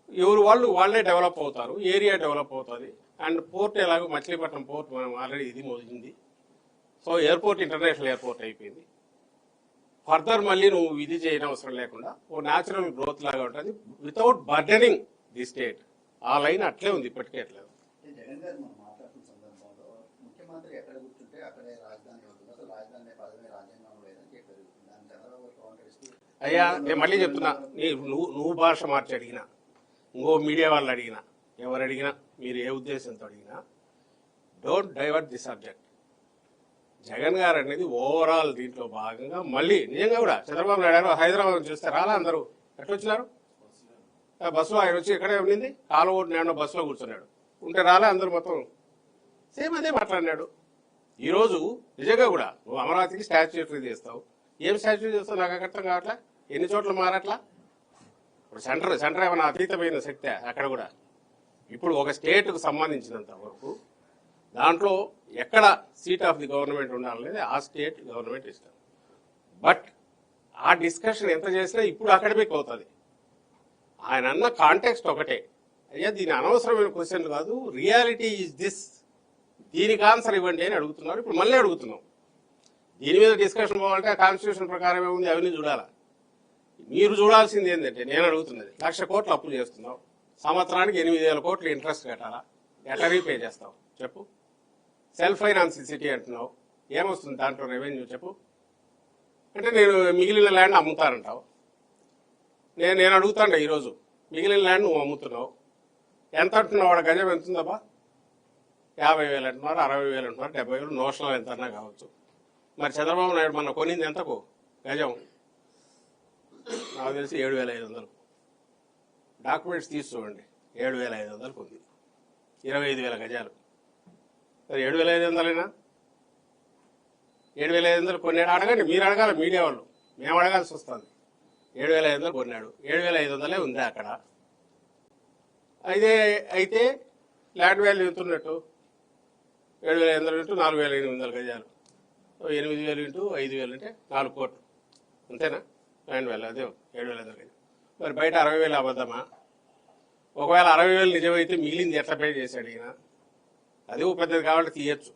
ఎవరు వాళ్ళే డెవలప్ అవుతారు, ఏరియా డెవలప్ అవుతుంది. అండ్ పోర్ట్ ఎలాగో మచిలీపట్నం పోర్ట్ మనం ఆల్రెడీ ఇది మోగింది. సో ఎయిర్పోర్ట్ ఇంటర్నేషనల్ ఎయిర్పోర్ట్ అయిపోయింది. ఫర్దర్ మళ్ళీ నువ్వు ఇది చేయడం అవసరం లేకుండా ఓ న్యాచురల్ గ్రోత్ లాగా ఉంటుంది వితౌట్ బర్డనింగ్ ది స్టేట్. ఆ లైన్ అట్లే ఉంది, ఇప్పటికే అట్లే ఉంది. జగన్ గారు మనం మాట్లాడుతున్న సందర్భంలో ముఖ్యమంత్రి ఎక్కడ కూర్చుంటే అక్కడే రాజధాని అవుతుంది. అసలు రాజధాని పదవి రాజ్యాంగంలో లేదని చెప్పారు. దాని చంద్రబాబు కాంగ్రెస్ అయ్యా నేను మళ్ళీ చెప్తున్నా, నువ్వు భాష మార్చి అడిగినా, ఇంకో మీడియా వాళ్ళు అడిగినా, ఎవరు అడిగినా, మీరు ఏ ఉద్దేశంతో అడిగినా don't divert the subject. Jagan గారు అనేది ఓవరాల్ దీంట్లో భాగంగా మళ్ళీ నిజంగా కూడా చంద్రబాబు నాయుడు గారు హైదరాబాద్ చూస్తే రాలా అందరూ ఎట్లా వచ్చినారు? బస్సులో ఆయన వచ్చి ఇక్కడే ఉండింది, కాలువోడు నేను బస్సులో కూర్చున్నాడు ఉంటే రాలే అందరూ మొత్తం సేమ్ అదే మాట్లాడినాడు. ఈరోజు నిజంగా కూడా నువ్వు అమరావతికి స్టాచ్యూటరీ చేస్తావు. ఏం స్టాచ్యూ చేస్తావు నాకు అర్థం కావట్లా. ఎన్ని చోట్ల మారట్లా? ఇప్పుడు సెంటర్ ఏమైనా అతీతమైన శక్తి అక్కడ కూడా. ఇప్పుడు ఒక స్టేట్కు సంబంధించినంత వరకు దాంట్లో ఎక్కడ సీట్ ఆఫ్ ది గవర్నమెంట్ ఉండాలనేది ఆ స్టేట్ గవర్నమెంట్ ఇష్టం. బట్ ఆ డిస్కషన్ ఎంత చేసినా ఇప్పుడు అకాడమిక్ అవుతుంది. ఆయన అన్న కాంటెక్స్ట్ ఒకటే, అయ్యా దీని అనవసరమైన క్వశ్చన్ కాదు, రియాలిటీ ఈజ్ దిస్, దీనికి ఆన్సర్ ఇవ్వండి అని అడుగుతున్నారు. ఇప్పుడు మళ్ళీ అడుగుతున్నాం. దీని మీద డిస్కషన్ పోవాలంటే కాన్స్టిట్యూషన్ ప్రకారం ఏముంది అవన్నీ చూడాలా. మీరు చూడాల్సింది ఏంటంటే నేను అడుగుతున్నది 1,00,000 కోట్లు అప్పులు చేస్తున్నావు, సంవత్సరానికి 8,000 కోట్లు ఇంట్రెస్ట్ కట్టాలా, ఎట్లా రీపే చేస్తావు చెప్పు? సెల్ఫ్ ఫైనాన్స్ సిటీ అంటున్నావు, ఏమొస్తుంది దాంట్లో రెవెన్యూ చెప్పు? అంటే నేను మిగిలిన ల్యాండ్ అమ్ముతానంటావు. నేను అడుగుతాను ఈరోజు మిగిలిన ల్యాండ్ నువ్వు అమ్ముతున్నావు, ఎంత అంటున్నావు? వాడు గజం ఎంత ఉందబ్బా? 50,000 అంటున్నారు, 60,000 అంటున్నారు, 70,000 నోషనల్ ఎంత అన్నా కావచ్చు. మరి చంద్రబాబు నాయుడు మొన్న కొనింది ఎంతకు గజం? నాకు తెలిసి 7,500. డాక్యుమెంట్స్ తీసి చూడండి, 7,500 ఉంది, 25,000 గజాలు. మరి 7,500 7,500 కొన్నాడు. అడగండి, మీరు అడగాలి, మీడియా వాళ్ళు, మేము అడగాల్సి వస్తుంది. 7,500 కొన్నాడు, 7,500 ఉంది అక్కడ. అయితే ల్యాండ్ వాల్యూ ఎంత ఉన్నట్టు? 7,500 ఇంటూ 4,800 గజాలు, 8,000 ఇంటూ 5,000 అంటే 4 కోట్లు, అంతేనా? 9,000, అదే 7,500 గజాలు. మరి బయట 60,000 అబద్ధమా? ఒకవేళ 60,000 నిజమైతే మిగిలింది ఎట్లా పే చేశాడు ఈయన? అది ఓ పెద్దది కాబట్టి తీయచ్చు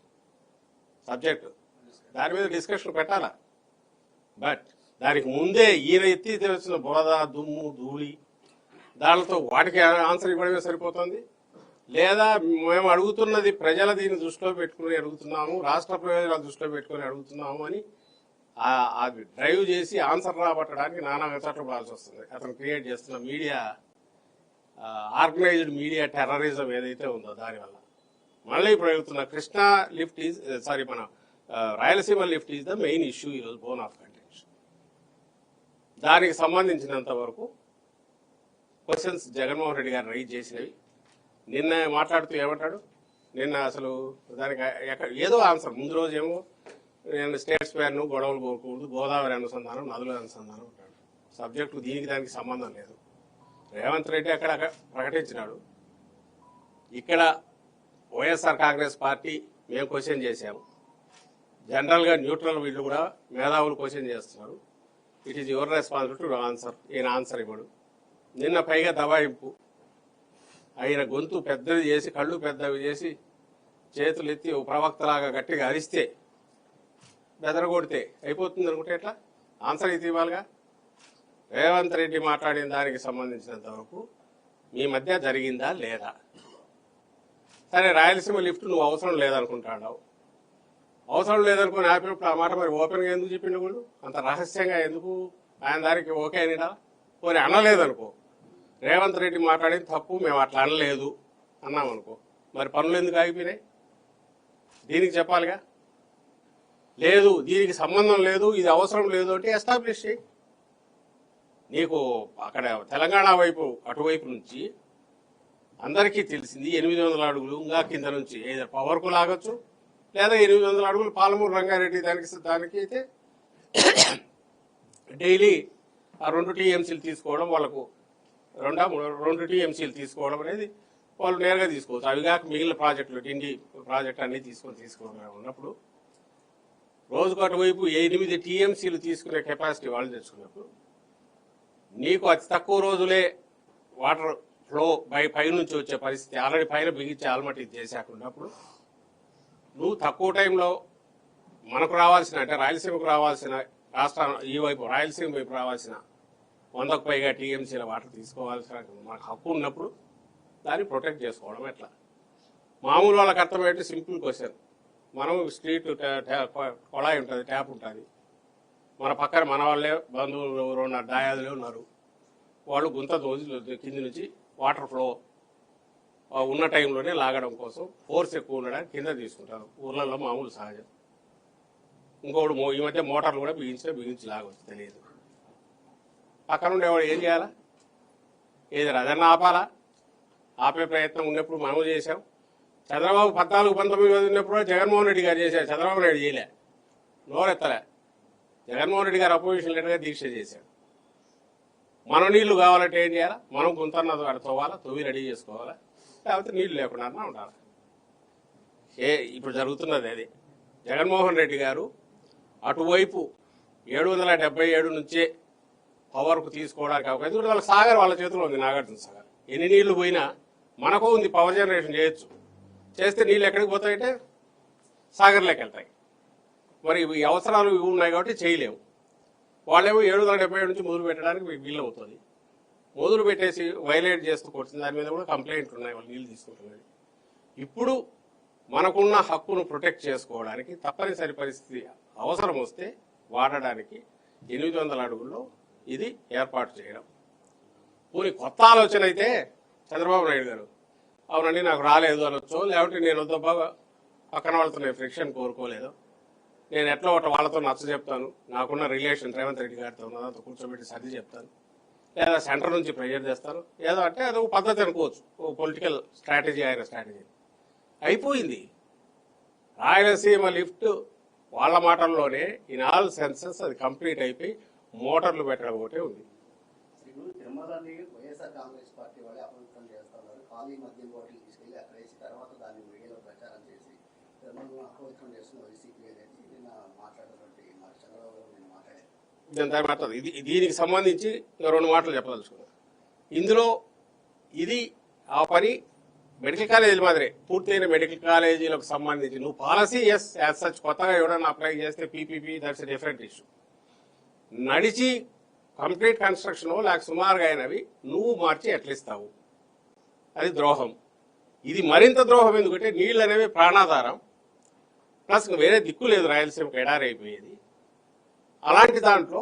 సబ్జెక్టు, దాని మీద డిస్కషన్ పెట్టాలా. బట్ దానికి ముందే ఈయన ఎత్తి తెలిసిన బురద, దుమ్ము, ధూళి, దానితో వాటికి ఆన్సర్ ఇవ్వడమే సరిపోతుంది. లేదా మేము అడుగుతున్నది ప్రజల దీన్ని దృష్టిలో పెట్టుకుని అడుగుతున్నాము, రాష్ట్ర ప్రయోజనాలు దృష్టిలో పెట్టుకుని అడుగుతున్నాము అని అది డ్రైవ్ చేసి ఆన్సర్ రాబట్టడానికి నానా చోట్ల పడాల్సి వస్తుంది. అతను క్రియేట్ చేస్తున్న మీడియా, ఆర్గనైజ్డ్ మీడియా టెర్రరిజం ఏదైతే ఉందో దానివల్ల. మళ్ళీ ఇప్పుడు అడుగుతున్న కృష్ణా లిఫ్ట్ ఈజ్ సారీ మన Rayalaseema lift is the main issue ఈరోజు, బోన్ ఆఫ్ కంటెన్షన్. దానికి సంబంధించినంత వరకు క్వశ్చన్స్ జగన్మోహన్ రెడ్డి గారు రైజ్ చేసినవి. నిన్న మాట్లాడుతూ ఏమంటాడు, నిన్న అసలు దానికి ఏదో ఆన్సర్, ముందు రోజు ఏమో నేను స్టేట్స్ ప్యాన్ గొడవలు కోరుకోవద్దు, గోదావరి అనుసంధానం, నదుల అనుసంధానం అంటాడు. సబ్జెక్టు దీనికి దానికి సంబంధం లేదు. రేవంత్ రెడ్డి అక్కడ ప్రకటించినాడు. ఇక్కడ వైఎస్ఆర్ కాంగ్రెస్ పార్టీ మేము క్వశ్చన్ చేశాము, జనరల్గా న్యూట్రల్ వీళ్ళు కూడా మేధావులు క్వశ్చన్ చేస్తున్నారు. It is your responsibility to answer. ఈయన ఆన్సర్ ఇవ్వడు. నిన్న పైగా దబాయింపు, ఆయన గొంతు పెద్దది చేసి, కళ్ళు పెద్దవి చేసి, చేతులు ఎత్తి ఓ ప్రవక్తలాగా గట్టిగా అరిస్తే, బెదరగొడితే అయిపోతుంది అనుకుంటే ఎట్లా? ఆన్సర్ ఇది ఇవ్వాలిగా. రేవంత్ రెడ్డి మాట్లాడిన దానికి సంబంధించినంత వరకు మీ మధ్య జరిగిందా లేదా? సరే, రాయలసీమ లిఫ్ట్ నువ్వు అవసరం లేదనుకుంటాడావు, అవసరం లేదనుకుని ఆపినప్పుడు ఆ మాట మరి ఓపెన్గా ఎందుకు చెప్పిండు వాళ్ళు? అంత రహస్యంగా ఎందుకు ఆయన దానికి ఓకే అనిడా? పోనీ అనలేదనుకో, రేవంత్ రెడ్డి మాట్లాడింది తప్పు, మేము అట్లా అనలేదు అన్నామనుకో, మరి పనులు ఎందుకు ఆగిపోయినాయి? దీనికి చెప్పాలిగా. లేదు, దీనికి సంబంధం లేదు, ఇది అవసరం లేదు అంటే ఎస్టాబ్లిష్ చేయి. నీకు అక్కడ తెలంగాణ వైపు అటువైపు నుంచి అందరికీ తెలిసింది 800 అడుగులు ఇంకా కింద నుంచి ఏదో పవర్కు లాగొచ్చు, లేదా 800 అడుగులు పాలమూరు రంగారెడ్డి దానికి అయితే డైలీ ఆ 2 టీఎంసీలు తీసుకోవడం, వాళ్ళకు 2 టీఎంసీలు తీసుకోవడం అనేది వాళ్ళు నేరుగా తీసుకోవచ్చు. అవి కాక మిగిలిన ప్రాజెక్టులు, డిండి ప్రాజెక్ట్ అన్ని తీసుకోవడం ఉన్నప్పుడు రోజుకు అటువైపు 8 టీఎంసీలు తీసుకునే కెపాసిటీ వాళ్ళు తెచ్చుకున్నప్పుడు నీకు అతి తక్కువ రోజులే వాటర్ ఫ్లో పైనుంచి వచ్చే పరిస్థితి, ఆల్రెడీ పైన బిగించే ఆల్మట్టి చేసాకున్నప్పుడు నువ్వు తక్కువ టైంలో మనకు రావాల్సిన, అంటే రాయలసీమకు రావాల్సిన, రాష్ట్రం ఈ వైపు రాయలసీమ వైపు రావాల్సిన 100కు పైగా టీఎంసీల వాటర్ తీసుకోవాల్సిన మనకు హక్కు ఉన్నప్పుడు దాన్ని ప్రొటెక్ట్ చేసుకోవడం ఎట్లా? మామూలు వాళ్ళకి అర్థమయ్యేది సింపుల్ క్వశ్చన్. మనం స్ట్రీట్ కొళాయి ఉంటుంది, ట్యాప్ ఉంటుంది, మన పక్కన మన వాళ్ళే బంధువులు ఎవరు ఉన్నారు, దాయాదులే ఉన్నారు, వాళ్ళు గుంత దోసి కింది నుంచి వాటర్ ఫ్లో ఉన్న టైంలోనే లాగడం కోసం ఫోర్స్ ఎక్కువ ఉండడానికి కింద తీసుకుంటారు. ఊర్లలో మామూలు సహజం. ఇంకోటి ఈ మధ్య మోటార్లు కూడా బిగించి లాగవచ్చు, తెలియదు. పక్కన ఉండేవాడు ఏం చేయాలా? ఏది రదన్న ఆపాలా? ఆపే ప్రయత్నం ఉన్నప్పుడు మనం చేశాం. చంద్రబాబు 14-19 ఉన్నప్పుడు జగన్మోహన్ రెడ్డి గారు చేశారు, చంద్రబాబు నాయుడు చేయలే, నోరెత్తలే. జగన్మోహన్ రెడ్డి గారు అపోజిషన్ లీడర్గా దీక్ష చేశాడు. మనం నీళ్లు కావాలంటే ఏం చేయాలా? మనం గుంతన్న తవ్వాలా, తవ్వి రెడీ చేసుకోవాలా, లేకపోతే నీళ్లు లేకుండా ఉండాలి. ఇప్పుడు జరుగుతున్నది అది. జగన్మోహన్ రెడ్డి గారు అటువైపు 777 నుంచే పవర్కు తీసుకోవడానికి అవకాశం. ఎందుకంటే వాళ్ళ సాగర్ వాళ్ళ చేతిలో ఉంది, నాగార్జున సాగర్. ఎన్ని నీళ్లు పోయినా మనకు ఉంది, పవర్ జనరేషన్ చేయొచ్చు. చేస్తే నీళ్ళు ఎక్కడికి పోతాయంటే సాగర్లోకి వెళ్తాయి. మరి ఈ అవసరాలు ఇవి ఉన్నాయి కాబట్టి చేయలేము. వాళ్ళేమో 777 నుంచి మొదలు పెట్టడానికి వీలు అవుతుంది. మొదలు పెట్టేసి వైలేట్ చేస్తూ కొట్టిన దాని మీద కూడా కంప్లైంట్లు ఉన్నాయి, వాళ్ళు నీళ్ళు తీసుకుంటున్నారు. ఇప్పుడు మనకున్న హక్కును ప్రొటెక్ట్ చేసుకోవడానికి తప్పనిసరి పరిస్థితి అవసరం వస్తే వాడడానికి 800 అడుగుల్లో ఇది ఏర్పాటు చేయడం. పోనీ కొత్త ఆలోచన అయితే చంద్రబాబు నాయుడు గారు అవునండి నాకు రాలేదు అనొచ్చో, లేకపోతే నేను వద్ద పక్కన వాళ్ళతో నేను ఫ్రిక్షన్ కోరుకోలేదు, నేను ఎట్లా ఒకటి వాళ్ళతో నచ్చ చెప్తాను, నాకున్న రిలేషన్ రేవంత్ రెడ్డి గారితో ఉన్నదంతా కూర్చోబెట్టి సర్ది చెప్తాను, లేదా సెంటర్ నుంచి ప్రెజర్ చేస్తాను, ఏదో అంటే అదొక పద్ధతి అనుకోవచ్చు, ఓ పొలిటికల్ స్ట్రాటజీ, ఆయన స్ట్రాటజీ. అయిపోయింది. రాయలసీమ లిఫ్ట్ వాళ్ళ మాటల్లోనే ఇన్ ఆల్ సెన్సెస్ అది కంప్లీట్ అయిపోయి మోటార్లు పెట్టడం ఒకటే ఉంది. ఇప్పుడు తిరుమలని వైఎస్ఆర్ కాంగ్రెస్ పార్టీ వాళ్ళే అపవిత్రం చేస్తున్నారు. ఖాళీ మద్యం బాటిల్ తీసుకెళ్లి అక్కడ వేసి తర్వాత దాన్ని మీడియాలో ప్రచారం చేసి ధర్మంలో అపవిత్రం చేస్తున్న వైసీపీ అనేది నిన్న మాట్లాడినటువంటి మాట చంద్రబాబు గారు నేను మాట్లాడారు. దాని మాట్లాడదు. దీనికి సంబంధించి రెండు మాటలు చెప్పదలుచుకున్నాను. ఇందులో ఇది ఆ పని మెడికల్ కాలేజీల మాదిరే పూర్తయిన మెడికల్ కాలేజీలకు సంబంధించి నువ్వు పాలసీ ఎస్ యాజ్ సచ్ కొత్తగా ఎవరైనా అప్లై చేస్తే PPP that's a different issue. నడిచి కంప్లీట్ కన్స్ట్రక్షన్ లేక సుమారుగా అయినవి నువ్వు మార్చి ఎట్లిస్తావు, అది ద్రోహం. ఇది మరింత ద్రోహం. ఎందుకంటే నీళ్ళు అనేవి ప్రాణాధారం, ప్లస్ వేరే దిక్కు లేదు, రాయలసీమకు ఎడారైపోయేది. అలాంటి దాంట్లో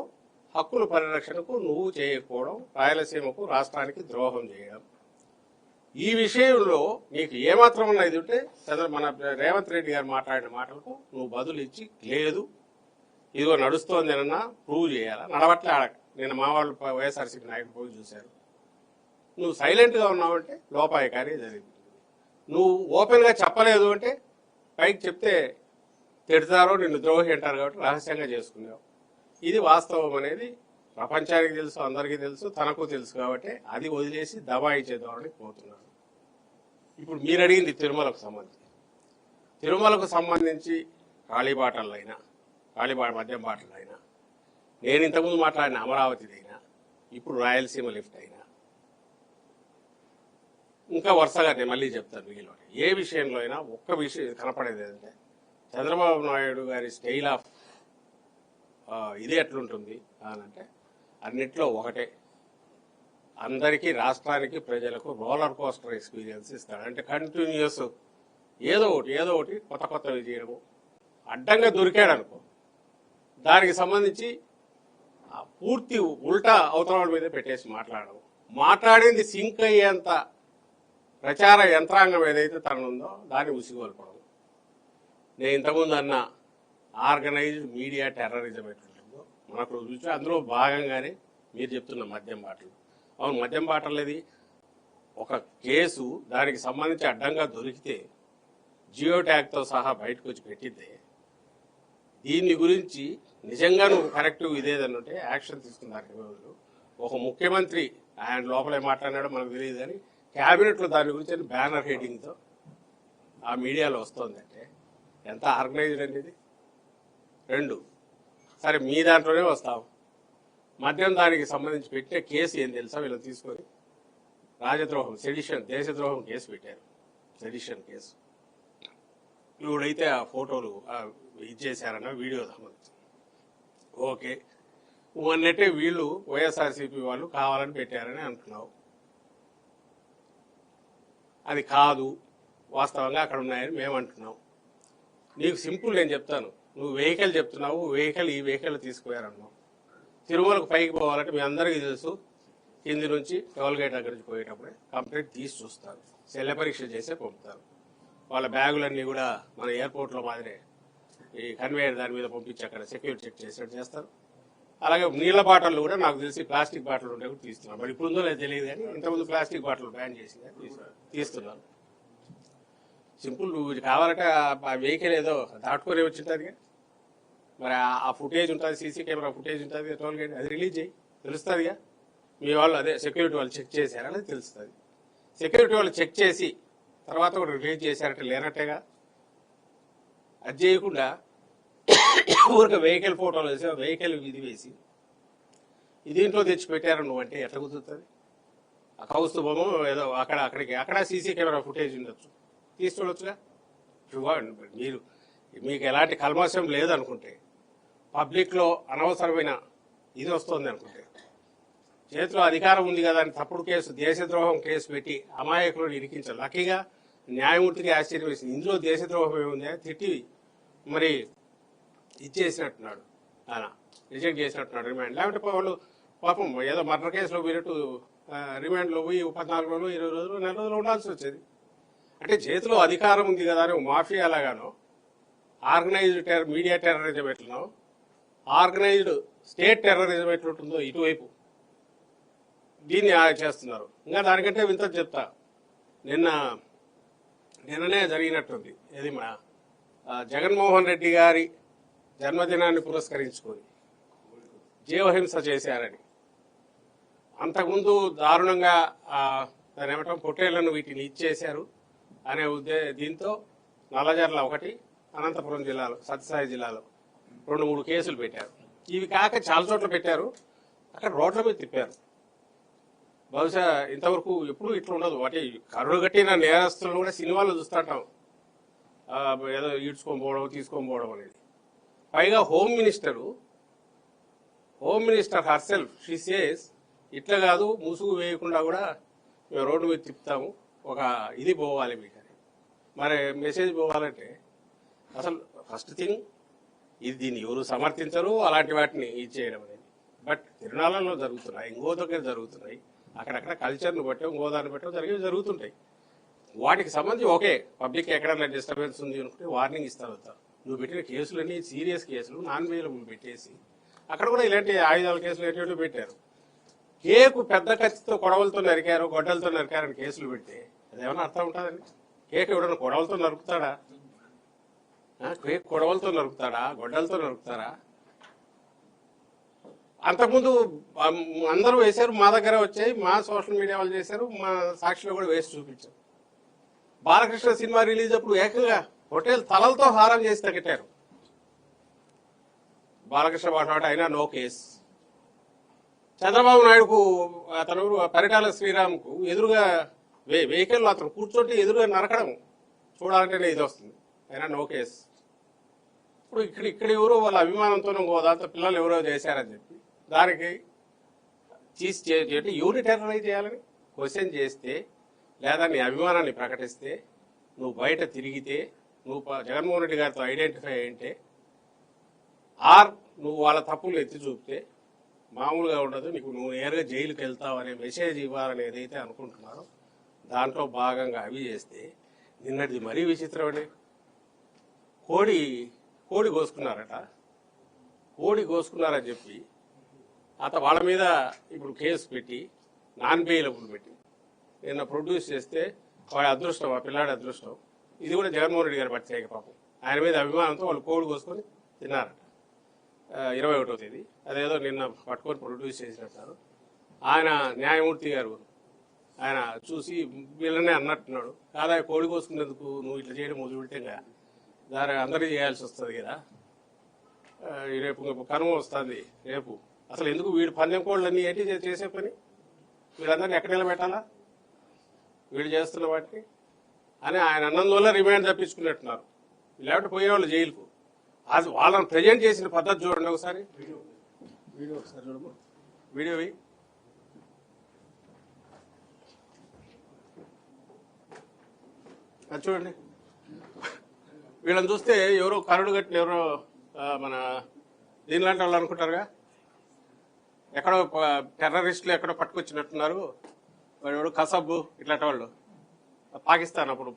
హక్కుల పరిరక్షణకు నువ్వు చేయకపోవడం రాయలసీమకు రాష్ట్రానికి ద్రోహం చేయడం. ఈ విషయంలో నీకు ఏమాత్రం ఉన్న ఇది ఉంటే మన రేవంత్ రెడ్డి గారు మాట్లాడిన మాటలకు నువ్వు బదులు ఇచ్చి లేదు ఇదిగో నడుస్తోంది అన్నా ప్రూవ్ చేయాలా. నడవట్లే ఆడక నేను మా వాళ్ళు వైఎస్ఆర్సీపీ నాయకులు పోయి చూశారు. నువ్వు సైలెంట్గా ఉన్నావంటే లోపాయకారి జరిగింది. నువ్వు ఓపెన్గా చెప్పలేదు అంటే పైకి చెప్తే తిడతారో నిన్ను ద్రోహి అంటారు కాబట్టి రహస్యంగా చేసుకున్నావు. ఇది వాస్తవం అనేది ప్రపంచానికి తెలుసు, అందరికీ తెలుసు, తనకు తెలుసు. కాబట్టి అది వదిలేసి దబాయించే ధోరణికి పోతున్నాడు. ఇప్పుడు మీరు అడిగింది తిరుమలకు సంబంధించి కాళీబాటలైనా మద్యం బాటలైనా, నేను ఇంతకుముందు మాట్లాడిన అమరావతిదైనా, ఇప్పుడు రాయలసీమ లిఫ్ట్ అయినా, ఇంకా వరుసగా నేను మళ్ళీ చెప్తాను మిగిలిన ఏ విషయంలో అయినా ఒక్క విషయం కనపడేది ఏంటంటే చంద్రబాబు నాయుడు గారి స్టైల్ ఆఫ్ ఇది ఎట్లుంటుంది అని అంటే అన్నిట్లో ఒకటే, అందరికీ రాష్ట్రానికి ప్రజలకు రోలర్ కోస్టర్ ఎక్స్పీరియన్స్ ఇస్తాడు. అంటే కంటిన్యూస్ ఏదో ఒకటి కొత్తవి చేయడము. అడ్డంగా దొరికాడు అనుకో, దానికి సంబంధించి పూర్తి ఉల్టా అవతల మీద పెట్టేసి మాట్లాడింది సింక్ అయ్యేంత ప్రచార యంత్రాంగం ఏదైతే తననుందో దాన్ని ఉసిగొల్పడం. నేను ఇంతకుముందు అన్న ఆర్గనైజ్డ్ మీడియా టెర్రరిజం ఎట్లుంటుందో మనకు చూసి అందులో భాగంగానే మీరు చెప్తున్న మద్యం బాటలు. అవును, మద్యం బాటలది ఒక కేసు, దానికి సంబంధించి అడ్డంగా దొరికితే జియో ట్యాగ్తో సహా బయటకు వచ్చి పెట్టిద్దే. దీని గురించి నిజంగా నువ్వు కరెక్టివ్ ఇదేదన్నుంటే యాక్షన్ తీసుకున్నారు. ఒక ముఖ్యమంత్రి ఆయన లోపలే మాట్లాడాడో మనకు తెలియదు, కానీ క్యాబినెట్లో దాని గురించి బ్యానర్ హెడ్డింగ్తో ఆ మీడియాలో వస్తుందంటే ఎంత ఆర్గనైజ్డ్ అనేది. రెండు, సరే మీ దాంట్లోనే వస్తాం, మద్యం దానికి సంబంధించి పెట్టే కేసు ఏం తెలుసా? వీళ్ళని తీసుకొని రాజద్రోహం, సెడిషన్, దేశద్రోహం కేసు పెట్టారు. Sedition case. ఇప్పుడైతే ఆ ఫోటోలు ఇచ్చేసారన్న వీడియో సంబంధించి ఓకే, మొన్నట్టే వీళ్ళు వైఎస్ఆర్సీపీ వాళ్ళు కావాలని పెట్టారని అంటున్నావు. అది కాదు, వాస్తవంగా అక్కడ ఉన్నాయని మేము అంటున్నాం. నీకు సింపుల్ నేను చెప్తాను, నువ్వు వెహికల్ చెప్తున్నావు, ఈ వెహికల్ తీసుకుపోయారన్నావు. తిరుమలకు పైకి పోవాలంటే మీ అందరికీ తెలుసు, కింది నుంచి టోల్గేట్ దగ్గర నుంచి పోయేటప్పుడే కంప్లీట్ తీసి చూస్తారు, శల్య పరీక్ష చేసే పంపుతారు. వాళ్ళ బ్యాగులన్నీ కూడా మన ఎయిర్పోర్ట్లో మాదిరే ఈ కన్వేయర్ దాని మీద పంపించి అక్కడ సెక్యూరిటీ చెక్ చేసేట్టు చేస్తారు. అలాగే నీళ్ళ బాటలు కూడా నాకు తెలిసి ప్లాస్టిక్ బాటిల్ ఉంటే కూడా తీస్తున్నారు. మరి ఇప్పుడు ఉందో లేదు తెలియదు, కానీ ఇంతకుముందు ప్లాస్టిక్ బాటిల్ బ్యాన్ చేసి తీస్తున్నారు. సింపుల్, నువ్వు కావాలంటే ఆ వెహికల్ ఏదో దాటుకొని వచ్చింటుంది, మరి ఆ ఫుటేజ్ ఉంటుంది, సీసీ కెమెరా ఫుటేజ్ ఉంటుంది టోల్గేట్, అది రిలీజ్ చేయి, తెలుస్తుందిగా. మీ వాళ్ళు అదే సెక్యూరిటీ వాళ్ళు చెక్ చేశారని తెలుస్తుంది. సెక్యూరిటీ వాళ్ళు చెక్ చేసి తర్వాత కూడా రిలీజ్ చేశారంటే లేనట్టేగా. అది చేయకుండా ఊరికే వెహికల్ ఫోటోలు వేసి వెహికల్ ఇది వేసి దీంట్లో తెచ్చిపెట్టారు నువ్వు అంటే ఎట్లా కుదురుతుంది? ఆ కౌస్తుభము ఏదో అక్కడ సీసీ కెమెరా ఫుటేజ్ ఉండొచ్చు, తీసుకోవచ్చుగా. మీకు ఎలాంటి కల్మషం లేదనుకుంటే, పబ్లిక్లో అనవసరమైన ఇది వస్తుంది అనుకుంటే, చేతిలో అధికారం ఉంది కదా అని తప్పుడు కేసు, దేశద్రోహం కేసు పెట్టి అమాయకులను ఇరికించారు. లక్కీగా న్యాయమూర్తికి ఆశ్చర్యం వేసింది, ఇందులో దేశద్రోహం ఏముంది తిట్టి మరి ఇచ్చేసినట్టున్నాడు, ఆయన రిజెక్ట్ చేసినట్టున్నాడు రిమాండ్. లేకపోతే వాళ్ళు పాపం ఏదో మర్డర్ కేసులో వీరట్టు రిమాండ్లో పోయి 14 రోజులు 20 రోజులు నెల రోజులు ఉండాల్సి వచ్చేది. అంటే చేతిలో అధికారం ఉంది కదా అని మాఫియా లాగానో, ఆర్గనైజ్డ్ మీడియా టెర్రరిజం ఎట్లనో, ఆర్గనైజ్డ్ స్టేట్ టెర్రరిజం ఎట్లుంటుందో ఇటువైపు దీన్ని చేస్తున్నారు. ఇంకా దానికంటే వింత చెప్తా, నిన్ననే జరిగినట్టుంది. ఇది మన జగన్మోహన్ రెడ్డి గారి జన్మదినాన్ని పురస్కరించుకొని జీవహింస చేశారని, అంతకుముందు దారుణంగా దాని ఏమంటాం పొట్టేళ్లను వీటిని ఇచ్చేశారు అనే దీంతో నల్లజర్ల ఒకటి, అనంతపురం జిల్లాలో, సత్యసాయి జిల్లాలో 2-3 కేసులు పెట్టారు. ఇవి కాక చాలా చోట్ల పెట్టారు, అక్కడ రోడ్ల మీద తిప్పారు. బహుశా ఇంతవరకు ఎప్పుడు ఇట్లా ఉండదు. వాటి కరుడుగట్టిన నేరస్తులను కూడా సినిమాలో చూస్తుంటాం, ఏదో ఈడ్చుకొని పోవడం తీసుకొని పోవడం అనేది. పైగా home minister herself she says ఇట్లా కాదు, ముసుగు వేయకుండా కూడా మేము రోడ్డు మీద తిప్పుతాము, ఒక ఇది పోవాలి మీకు అని. మరి మెసేజ్ పోవాలంటే అసలు ఫస్ట్ థింగ్ ఇది, దీన్ని ఎవరు సమర్థించరు అలాంటి వాటిని ఇది చేయడం అనేది. బట్ తిరునాళ్ళలో జరుగుతున్నాయి, ఇంకో దగ్గర జరుగుతున్నాయి, అక్కడక్కడ కల్చర్ను బట్టి ఇంకో దాన్ని బట్టి జరుగుతుంటాయి. వాటికి సంబంధించి ఓకే, పబ్లిక్ ఎక్కడైనా డిస్టర్బెన్స్ ఉంది అనుకుంటే వార్నింగ్ ఇస్తారు. నువ్వు పెట్టిన కేసులన్నీ సీరియస్ కేసులు, నాన్ వేలబుల్ పెట్టేసి అక్కడ కూడా ఇలాంటి ఆయుధాల కేసులు ఎటువంటి పెట్టారు. కేకు పెద్ద కత్తితో కొడవలతో నరికారు, గొడ్డలతో నరికారని కేసులు పెడితే అదేమన్నా అర్థం ఉంటుందండి? కేక్ ఎవడన్నా కొడవలతో నరుకుతాడా? కేక్ కొడవలతో నరుకుతాడా, గొడ్డలతో నరుకుతారా? అంతకుముందు అందరూ వేశారు, మా దగ్గర వచ్చాయి, మా సోషల్ మీడియా వాళ్ళు చేశారు, మా సాక్షిలో కూడా వేసి చూపించారు. బాలకృష్ణ సినిమా రిలీజ్ అప్పుడు ఏకంగా హోటల్ తలలతో హారం చేసి తగ్గట్టారు. బాలకృష్ణ వాటి అయినా నో కేస్. చంద్రబాబు నాయుడుకు అతను పరిటాల శ్రీరామ్కు ఎదురుగా వెహికల్లో అతను కూర్చోటి ఎదురుగా నరకడం చూడాలంటేనే ఇది వస్తుంది, అయినా నో కేస్. ఇప్పుడు ఇక్కడ ఎవరో వాళ్ళ అభిమానంతోనూ దాంతో పిల్లలు ఎవరో చేశారని చెప్పి దానికి ఎవరిని టెర్రరైజ్ చేయాలని క్వశ్చన్ చేస్తే, లేదా నీ అభిమానాన్ని ప్రకటిస్తే, నువ్వు బయట తిరిగితే, నువ్వు జగన్మోహన్ రెడ్డి గారితో ఐడెంటిఫై అయింటే, ఆర్ నువ్వు వాళ్ళ తప్పులు ఎత్తి చూపితే మామూలుగా ఉండదు, నీకు నువ్వు నేరుగా జైలుకి వెళ్తావు అనే మెసేజ్ ఇవ్వాలని ఏదైతే అనుకుంటున్నారో దాంట్లో భాగంగా అవి చేస్తే, నిన్నటిది మరీ విచిత్రమండి. కోడి కోసుకున్నారట, కోడి కోసుకున్నారని చెప్పి వాళ్ళ మీద ఇప్పుడు కేసు పెట్టి నాన్ బెయిలబుల్ పెట్టి నిన్న ప్రొడ్యూస్ చేస్తే వాడి అదృష్టం, ఆ పిల్లాడి అదృష్టం. ఇది కూడా జగన్మోహన్ రెడ్డి గారి ప్రత్యేక పాపం. ఆయన మీద అభిమానంతో వాళ్ళు కోడి కోసుకొని తిన్నారట 21వ తేదీ. అదేదో నిన్న పట్టుకొని ప్రొడ్యూస్ చేసినట్టు ఆయన న్యాయమూర్తి గారు ఆయన చూసి వీళ్ళనే అన్నట్టున్నాడు, కాదా కోడి కోసుకునేందుకు నువ్వు ఇట్లా చేయడం మొదలుపెట్టే కదా, దాని అందరికీ చేయాల్సి వస్తుంది కదా, రేపు కనుమ వస్తుంది రేపు, అసలు ఎందుకు వీడు పందెం కోళ్ళన్నీ ఏంటి చేసే పని, వీళ్ళందరినీ ఎక్కడ నిలబెట్టాలా వీళ్ళు చేస్తున్న వాటిని అని ఆయన అన్నందువల్ల రిమాండ్ తప్పించుకున్నట్టున్నారు. లేకపోతే పోయేవాళ్ళు జైలుకు. అది వాళ్ళని ప్రజెంట్ చేసిన పద్ధతి చూడండి ఒకసారి. వీడియో ఒకసారి చూడము, వీడియో అది చూడండి. వీళ్ళని చూస్తే ఎవరో కరుడు కట్టిన ఎవరో మన దీనిలాంటి వాళ్ళు అనుకుంటారుగా, ఎక్కడో టెర్రరిస్టులు ఎక్కడో పట్టుకొచ్చినట్టున్నారు. వాడు ఎవడు కసబ్ ఇట్లాంటి వాళ్ళు పాకిస్తాన్ అప్పుడు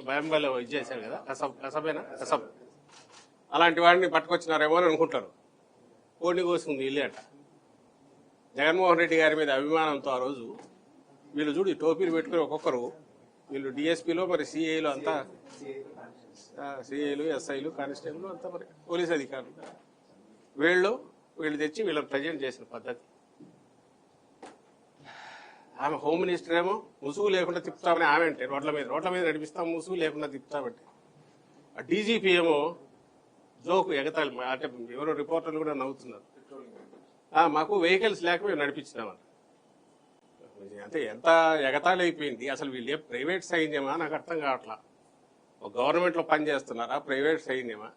భయంలో ఇది చేశారు కదా, కసబ్ అలాంటి వాడిని పట్టుకొచ్చినారేమో అని అనుకుంటారు. కోడిని కోసుకుంది ఇల్లే అంట. జగన్మోహన్ రెడ్డి గారి మీద అభిమానంతో ఆ రోజు వీళ్ళు చూడు టోపీలు పెట్టుకుని ఒక్కొక్కరు, వీళ్ళు డిఎస్పీలో మరి సిఐలు అంతా, సిఐలు ఎస్ఐలు కానిస్టేబుల్ అంతా మరి పోలీస్ అధికారులు, వీళ్ళు తెచ్చి వీళ్ళని ప్రజెంట్ చేసిన పద్ధతి. ఆమె హోమ్ మినిస్టర్ ఏమో ముసుగు లేకుండా తిప్పుతామని ఆమె అంటే రోడ్ల మీద నడిపిస్తాం ముసుగు లేకుండా తిప్పుతామంటే, ఆ డీజీపీ ఏమో జోకు ఎగతాళి, అంటే ఎవరో రిపోర్టర్లు కూడా నవ్వుతున్నారు, మాకు వెహికల్స్ లేక మేము నడిపించినామని. అంటే ఎంత ఎగతాళి అయిపోయింది అసలు. వీళ్ళు ప్రైవేట్ సైన్యమా నాకు అర్థం కావట్లా. ఒక గవర్నమెంట్లో పనిచేస్తున్నారా, ప్రైవేట్ సైన్యమా?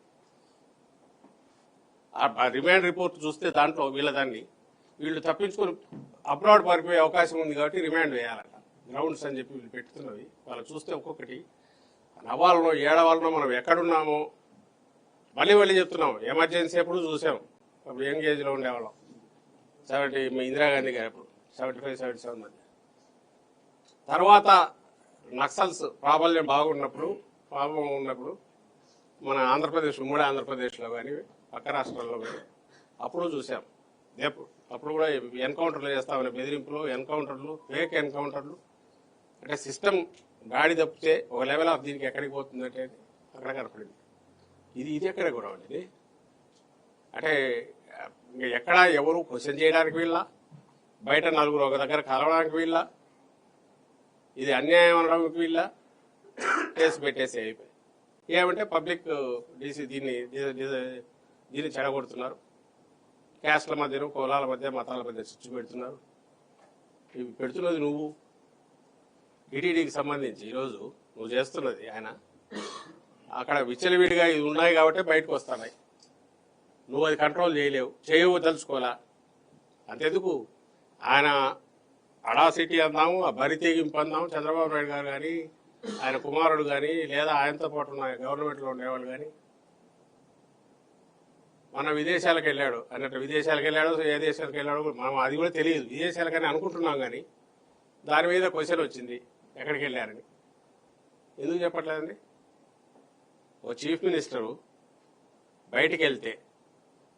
ఆ రిమాండ్ రిపోర్ట్ చూస్తే దాంట్లో వీళ్ళు తప్పించుకొని అబ్రాడ్ పారిపోయే అవకాశం ఉంది కాబట్టి రిమాండ్ వేయాలట. గ్రౌండ్స్ అని చెప్పి వీళ్ళు పెట్టుతున్నవి వాళ్ళు చూస్తే ఒక్కొక్కటి నవ్వాలనో ఏడవాలనో, మనం ఎక్కడున్నామో మళ్ళీ చెప్తున్నాం. ఎమర్జెన్సీ ఎప్పుడు చూసాం, అప్పుడు యంగ్ ఏజ్లో ఉండేవాళ్ళం, ఇందిరాగాంధీ గారు అప్పుడు 75-77 మధ్య. తర్వాత నక్సల్స్ ప్రాబల్యం ఉన్నప్పుడు మన ఆంధ్రప్రదేశ్, ఉమ్మడి ఆంధ్రప్రదేశ్లో కానీ పక్క రాష్ట్రాల్లో కానీ అప్పుడు చూసాం. అప్పుడు కూడా ఎన్కౌంటర్లు చేస్తామనే బెదిరింపులు, ఫేక్ ఎన్కౌంటర్లు. అంటే సిస్టమ్ గాడి తప్పితే ఒక లెవెల్ ఆఫ్ దీనికి ఎక్కడికి పోతుందంటే అక్కడ కనపడింది. ఇది ఎక్కడ కూడా ఉండేది. అంటే ఎక్కడ ఎవరు క్వశ్చన్ చేయడానికి వీళ్ళ, బయట నలుగురు ఒక దగ్గర కలవడానికి వీళ్ళ, ఇది అన్యాయం అనడానికి వీళ్ళ, కేసు పెట్టేసి అయిపోయి ఏమంటే పబ్లిక్ డీసీ దీన్ని చెడగొడుతున్నారు, క్యాస్ట్ల మధ్యన, కులాల మధ్య, మతాల మధ్య చిచ్చు పెడుతున్నారు. ఇవి పెడుతున్నది నువ్వు. టీటీడీకి సంబంధించి ఈరోజు నువ్వు చేస్తున్నది ఆయన అక్కడ విచ్చలవిడిగా ఇది ఉన్నాయి కాబట్టి బయటకు వస్తున్నాయి. నువ్వు అది కంట్రోల్ చేయలేవు, చేయవు తలుచుకోవాలా. అంతెందుకు ఆయన అడాసిటీ అందాము, ఆ బరి తెగింపు అందాము. చంద్రబాబు నాయుడు గారు కానీ, ఆయన కుమారుడు కానీ, లేదా ఆయనతో పాటు ఉన్న గవర్నమెంట్లో ఉండేవాళ్ళు కానీ మన విదేశాలకు వెళ్ళాడు అన్నట్టు. విదేశాలకు వెళ్ళాడు, ఏ దేశాలకు వెళ్ళాడు మనం అది కూడా తెలియదు. విదేశాలకని అనుకుంటున్నాం కానీ దాని మీద క్వశ్చన్ వచ్చింది ఎక్కడికి వెళ్ళారని. ఎందుకు చెప్పట్లేదండి? ఓ చీఫ్ మినిస్టరు బయటికి వెళ్తే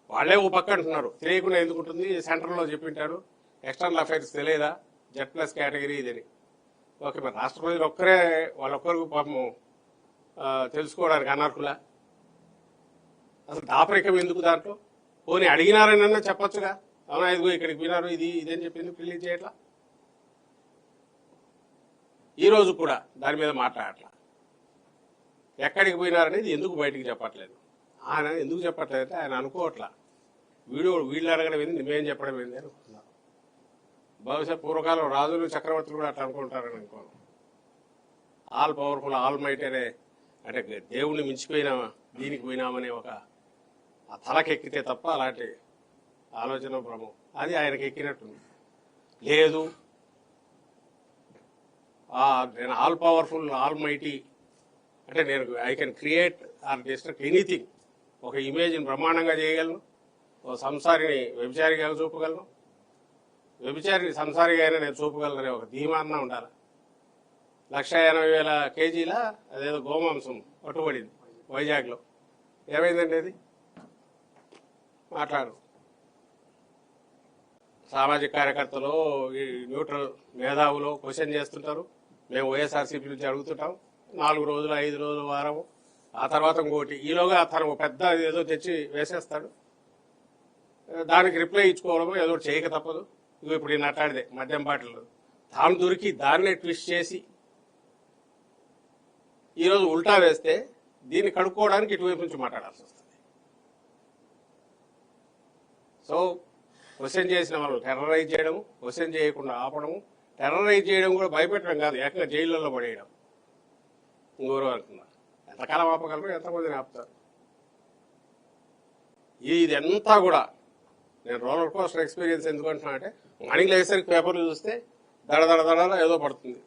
వాళ్ళే ఓ పక్క అంటున్నారు, తెలియకుండా ఎందుకు ఉంటుంది, సెంట్రల్లో చెప్పింటాడు, ఎక్స్టర్నల్ అఫైర్స్ తెలియదా, Z+ కేటగిరీ ఇదని. ఓకే, మరి రాష్ట్రపతిలు ఒక్కరే వాళ్ళొక్కరికి పాపం తెలుసుకోవడానికి అనర్హులా? అసలు దాపరికం ఎందుకు దాంట్లో? పోనీ అడిగినారనన్నా చెప్పొచ్చుగా, అవునా ఇదిగో ఇక్కడికి వినారు ఇది ఇదని చెప్పి ఎందుకు రిలీజ్ చేయట్లా? ఈరోజు కూడా దాని మీద మాట్లాడట్లా. ఎక్కడికి పోయినారనేది ఎందుకు బయటికి చెప్పట్లేదు? ఆయన ఎందుకు చెప్పట్లేదంటే ఆయన అనుకోవట్లా, వీళ్ళు అడగడం ఏంది, మేమేం చెప్పడం ఏంది అనుకుంటున్నాం. బహుశా పూర్వకాలం రాజులు చక్రవర్తులు కూడా అట్లా అనుకుంటారని అనుకోను. ఆల్ పవర్ఫుల్, ఆల్ మైట్ అనే, అంటే దేవుణ్ణి మించిపోయినామా, దీనికి పోయినామనే ఒక ఆ తలకెక్కితే తప్ప అలాంటి ఆలోచన భ్రమం అది ఆయనకి ఎక్కినట్టుంది. లేదు నేను ఆల్ పవర్ఫుల్, ఆల్ మైటీ అంటే నేను I can create are destruct anything. ఒక ఇమేజ్ని బ్రహ్మాండంగా చేయగలను, ఓ సంసారిని వ్యభిచారిగా చూపగలను, వ్యభిచారిని సంసారిగా అయినా నేను చూపగలననే ఒక ధీమాన్న ఉండాలి. 180,000 కేజీల అదేదో గోమాంసం పట్టుబడింది వైజాగ్లో. ఏమైందండి అది? మాట్లాడు. సామాజిక కార్యకర్తలు, ఈ న్యూట్రల్ మేధావులు క్వశ్చన్ చేస్తుంటారు. మేము వైఎస్ఆర్సీపీ నుంచి అడుగుతుంటాం. 4 రోజులు, 5 రోజులు, వారం, ఆ తర్వాత ఇంకోటి. ఈలోగా తను పెద్ద ఏదో తెచ్చి వేసేస్తాడు. దానికి రిప్లై ఇచ్చుకోవడమో ఏదో చేయక తప్పదు. ఇగో ఇప్పుడు నేను అట్లాడితే మద్యం బాటిల్ తాను దొరికి దాన్నే ట్విస్ట్ చేసి ఈరోజు ఉల్టా వేస్తే దీన్ని కడుక్కోవడానికి ఇటువైపు నుంచి మాట్లాడాల్సి వస్తుంది. సో క్వశ్చన్ చేసిన వాళ్ళు టెర్రరైజ్ చేయడము, క్వశ్చన్ చేయకుండా ఆపడము, టెర్రరైజ్ చేయడం కూడా భయపెట్టడం కాదు, ఏకంగా జైళ్ళల్లో పడేయడం. ఇంకోరు అంటున్నారు ఎంతకాలం ఆపగలరు, ఎంతమందిని ఆపుతారు? ఇదంతా కూడా నేను రోలర్ కోస్టర్ ఎక్స్పీరియన్స్ ఎందుకు అంటున్నా అంటే, మార్నింగ్ లేసరికి పేపర్లు చూస్తే దడ ఏదో పడుతుంది.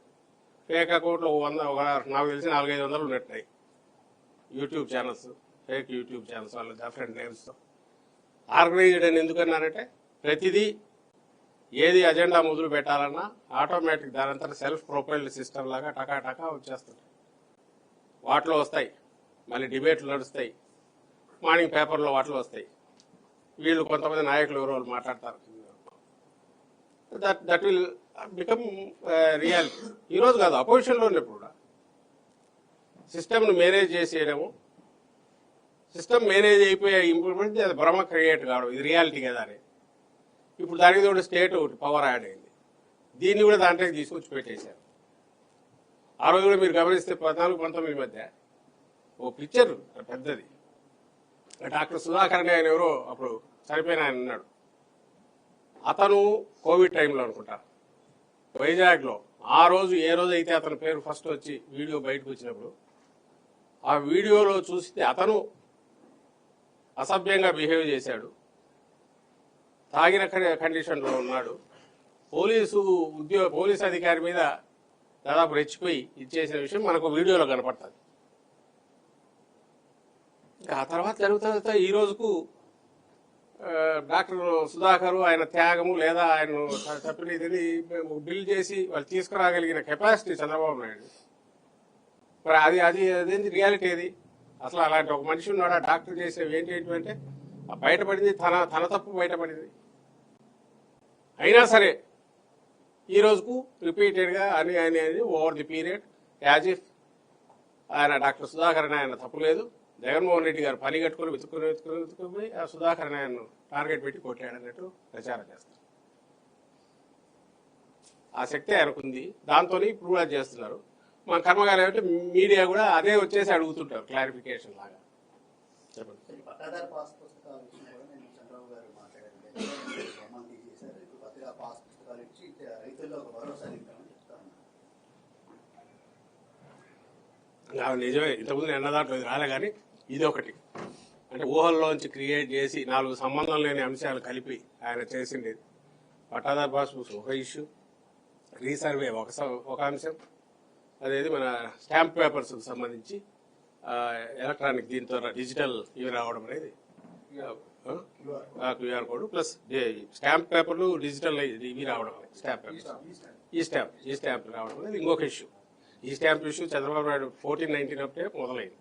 ఫేక్ అకౌంట్లో 100 నాకు తెలిసి 400-500 ఉన్నట్టున్నాయి. YouTube channels, fake YouTube channels, వాళ్ళు డిఫరెంట్ నేమ్స్తో. ఆర్గనైజ్డ్ అని ఎందుకన్నారంటే ప్రతిదీ ఏది అజెండా మొదలు పెట్టాలన్నా ఆటోమేటిక్ దానంతా సెల్ఫ్ ప్రొపైల్డ్ సిస్టమ్ లాగా టకా వచ్చేస్తుంది. వాటిలో వస్తాయి, మళ్ళీ డిబేట్లు నడుస్తాయి, మార్నింగ్ పేపర్లో వాటిలో వస్తాయి. వీళ్ళు కొంతమంది నాయకులు ఎవరో వాళ్ళు మాట్లాడతారు. That will become reality. ఈరోజు కాదు, అపోజిషన్లో ఉన్నప్పుడు కూడా సిస్టమ్ను మేనేజ్ చేసేయడము, సిస్టమ్ మేనేజ్ అయిపోయి ఇంప్లిమెంట్, అది భ్రమ క్రియేట్ కావడం, ఇది రియాలిటీ కదా అని. ఇప్పుడు దానికి తోడు స్టేట్ పవర్ యాడ్ అయింది, దీన్ని కూడా దాంట్లోకి తీసుకొచ్చి పెట్టేశారు. ఆ రోజు కూడా మీరు గమనిస్తే 14-19 మధ్య ఓ పిక్చర్ పెద్దది, డాక్టర్ సుధాకర్ అని ఆయన ఎవరో అప్పుడు చనిపోయిన ఆయన ఉన్నాడు. అతను కోవిడ్ టైంలో అనుకుంటా వైజాగ్లో ఆ రోజు ఏ రోజు అయితే అతని పేరు ఫస్ట్ వచ్చి వీడియో బయటకు వచ్చినప్పుడు ఆ వీడియోలో చూస్తే అతను అసభ్యంగా బిహేవ్ చేశాడు, తాగిన కండిషన్లో ఉన్నాడు, పోలీసు అధికారి మీద దాదాపు రెచ్చిపోయి ఇచ్చేసిన విషయం మనకు వీడియోలో కనపడుతుంది. ఆ తర్వాత జరుగుతా ఈ రోజుకు డాక్టర్ సుధాకర్ ఆయన త్యాగము లేదా ఆయన తప్పినది బిల్ చేసి వాళ్ళు తీసుకురాగలిగిన కెపాసిటీ చంద్రబాబు నాయుడు. మరి అదేంటి రియాలిటీ? అది అసలు అలాంటి ఒక మనిషి ఉన్నాడు. ఆ డాక్టర్ చేసేవి ఏంటి అంటే బయటపడింది తన తప్పు బయటపడింది. అయినా సరే ఈ రోజుకు రిపీటెడ్గా అని over the period as if ఆయన డాక్టర్ సుధాకర్ ఆయన తప్పు లేదు, జగన్మోహన్ రెడ్డి గారు పని కట్టుకుని వెతుక్కుని ఆ సుధాకర్ ఆయన్ను టార్గెట్ పెట్టి కొట్టాడన్నట్టు ప్రచారం చేస్తారు. ఆ శక్తి ఆయనకుంది, దాంతో ఇప్పుడు కూడా చేస్తున్నారు. మన కర్మగాలి అంటే మీడియా కూడా అదే వచ్చేసి అడుగుతుంటారు క్లారిఫికేషన్ లాగా. చెప్పండి. ఈ పట్టాదారు పాస్ పుస్తకాల విషయం కూడా నేను చంద్రబాబు గారు మాట్లాడారు. బొమ్మలు తీసేశారు. ఇప్పుడు కొత్తగా పాస్ పుస్తకాలు ఇచ్చి రైతుల్లో ఒక భరోసా నింపామని చెప్తా ఉన్నారు. నిజమే, ఇంతకుముందు నేను అన్న దాంట్లో ఇది రాలే, కానీ ఇది ఒకటి అంటే ఊహల్లోంచి క్రియేట్ చేసి 4 సంబంధం లేని అంశాలు కలిపి ఆయన చేసింది. పట్టాదారు పాస్ పుస్తకం ఒక ఇష్యూ, రీసర్వే ఒక అంశం, అదేది మన స్టాంప్ పేపర్స్ సంబంధించి ఎలక్ట్రానిక్ దీంతో డిజిటల్ ఇవి రావడం అనేది, క్యూఆర్ కోడ్ ప్లస్ స్టాంప్ పేపర్లు డిజిటల్ ఇవి రావడం అనేది, స్టాంప్ పేపర్స్ ఈ స్టాంప్ రావడం అనేది ఇంకొక ఇష్యూ. ఈ స్టాంప్ ఇష్యూ చంద్రబాబు నాయుడు 1419 అప్పుడే మొదలైంది.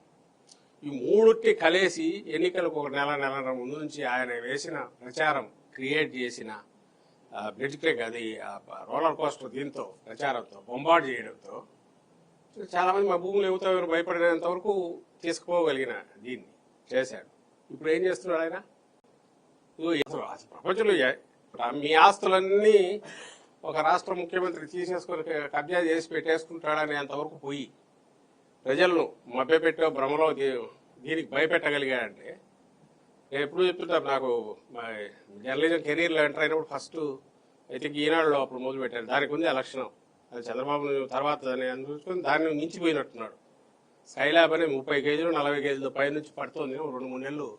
ఈ మూడుటి కలిసి ఎన్నికలకు ఒక నెలన్నర ముందు నుంచి ఆయన వేసిన ప్రచారం, క్రియేట్ చేసిన బ్రిడ్జ్ క్రేక్, అది రోలర్ కోస్టర్, దీంతో ప్రచారంతో బొంబార్డ్ చేయడంతో చాలా మంది మా భూములు ఏమవుతావు ఎవరు భయపడినంత వరకు తీసుకుపోగలిగిన దీన్ని చేశాడు. ఇప్పుడు ఏం చేస్తున్నాడు ఆయన? అసలు ప్రపంచంలో మీ ఆస్తులన్నీ ఒక రాష్ట్ర ముఖ్యమంత్రి తీసేసుకొని కబ్జా చేసి పెట్టేసుకుంటాడని అంతవరకు పోయి ప్రజలను మభ్యపెట్టో భ్రమలో దీనికి భయపెట్టగలిగాడంటే, నేను ఎప్పుడు చెప్తుంటాను, నాకు జర్నలిజం కెరీర్లో ఎంటర్ అయినప్పుడు ఫస్ట్ అయితే ఈనాడులో అప్పుడు మొదలుపెట్టాను. దానికి ఉంది ఆ లక్షణం, అది చంద్రబాబు తర్వాత దాన్ని అందుకొని దాన్ని మించిపోయినట్టున్నాడు. స్కైలాబ్ అనే 30 కేజీలు 40 కేజీలు పై నుంచి పడుతుంది 2-3 నెలలు.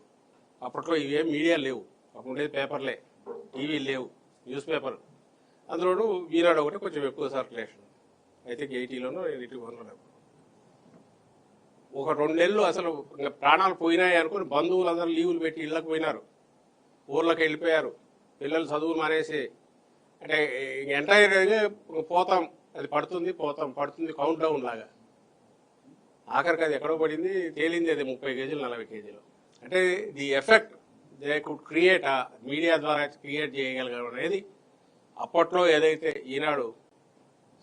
అప్పట్లో ఇవేం మీడియా లేవు, అప్పుడు ఉండేది పేపర్లే, టీవీ లేవు, న్యూస్ పేపర్. అందులోనూ ఈనాడు ఒకటి కొంచెం ఎక్కువ సర్క్యులేషన్, అయితే 80లోనూ 81లోనూ. ఒక 2 నెలలు అసలు ఇంకా ప్రాణాలు పోయినాయి అనుకుని బంధువులందరూ లీవులు పెట్టి ఇళ్లకు పోయినారు, ఊర్లకు వెళ్ళిపోయారు, పిల్లలు చదువులు మానేసి. అంటే ఎంటైర్గా పోతాం, అది పడుతుంది పోతాం, పడుతుంది కౌంట్ డౌన్ లాగా. ఆఖరికి అది ఎక్కడో పడింది, తేలింది అది 30 కేజీలు 40 కేజీలు. అంటే the effect they could create, media ద్వారా క్రియేట్ చేయగలగడం అనేది అప్పట్లో ఏదైతే ఈనాడు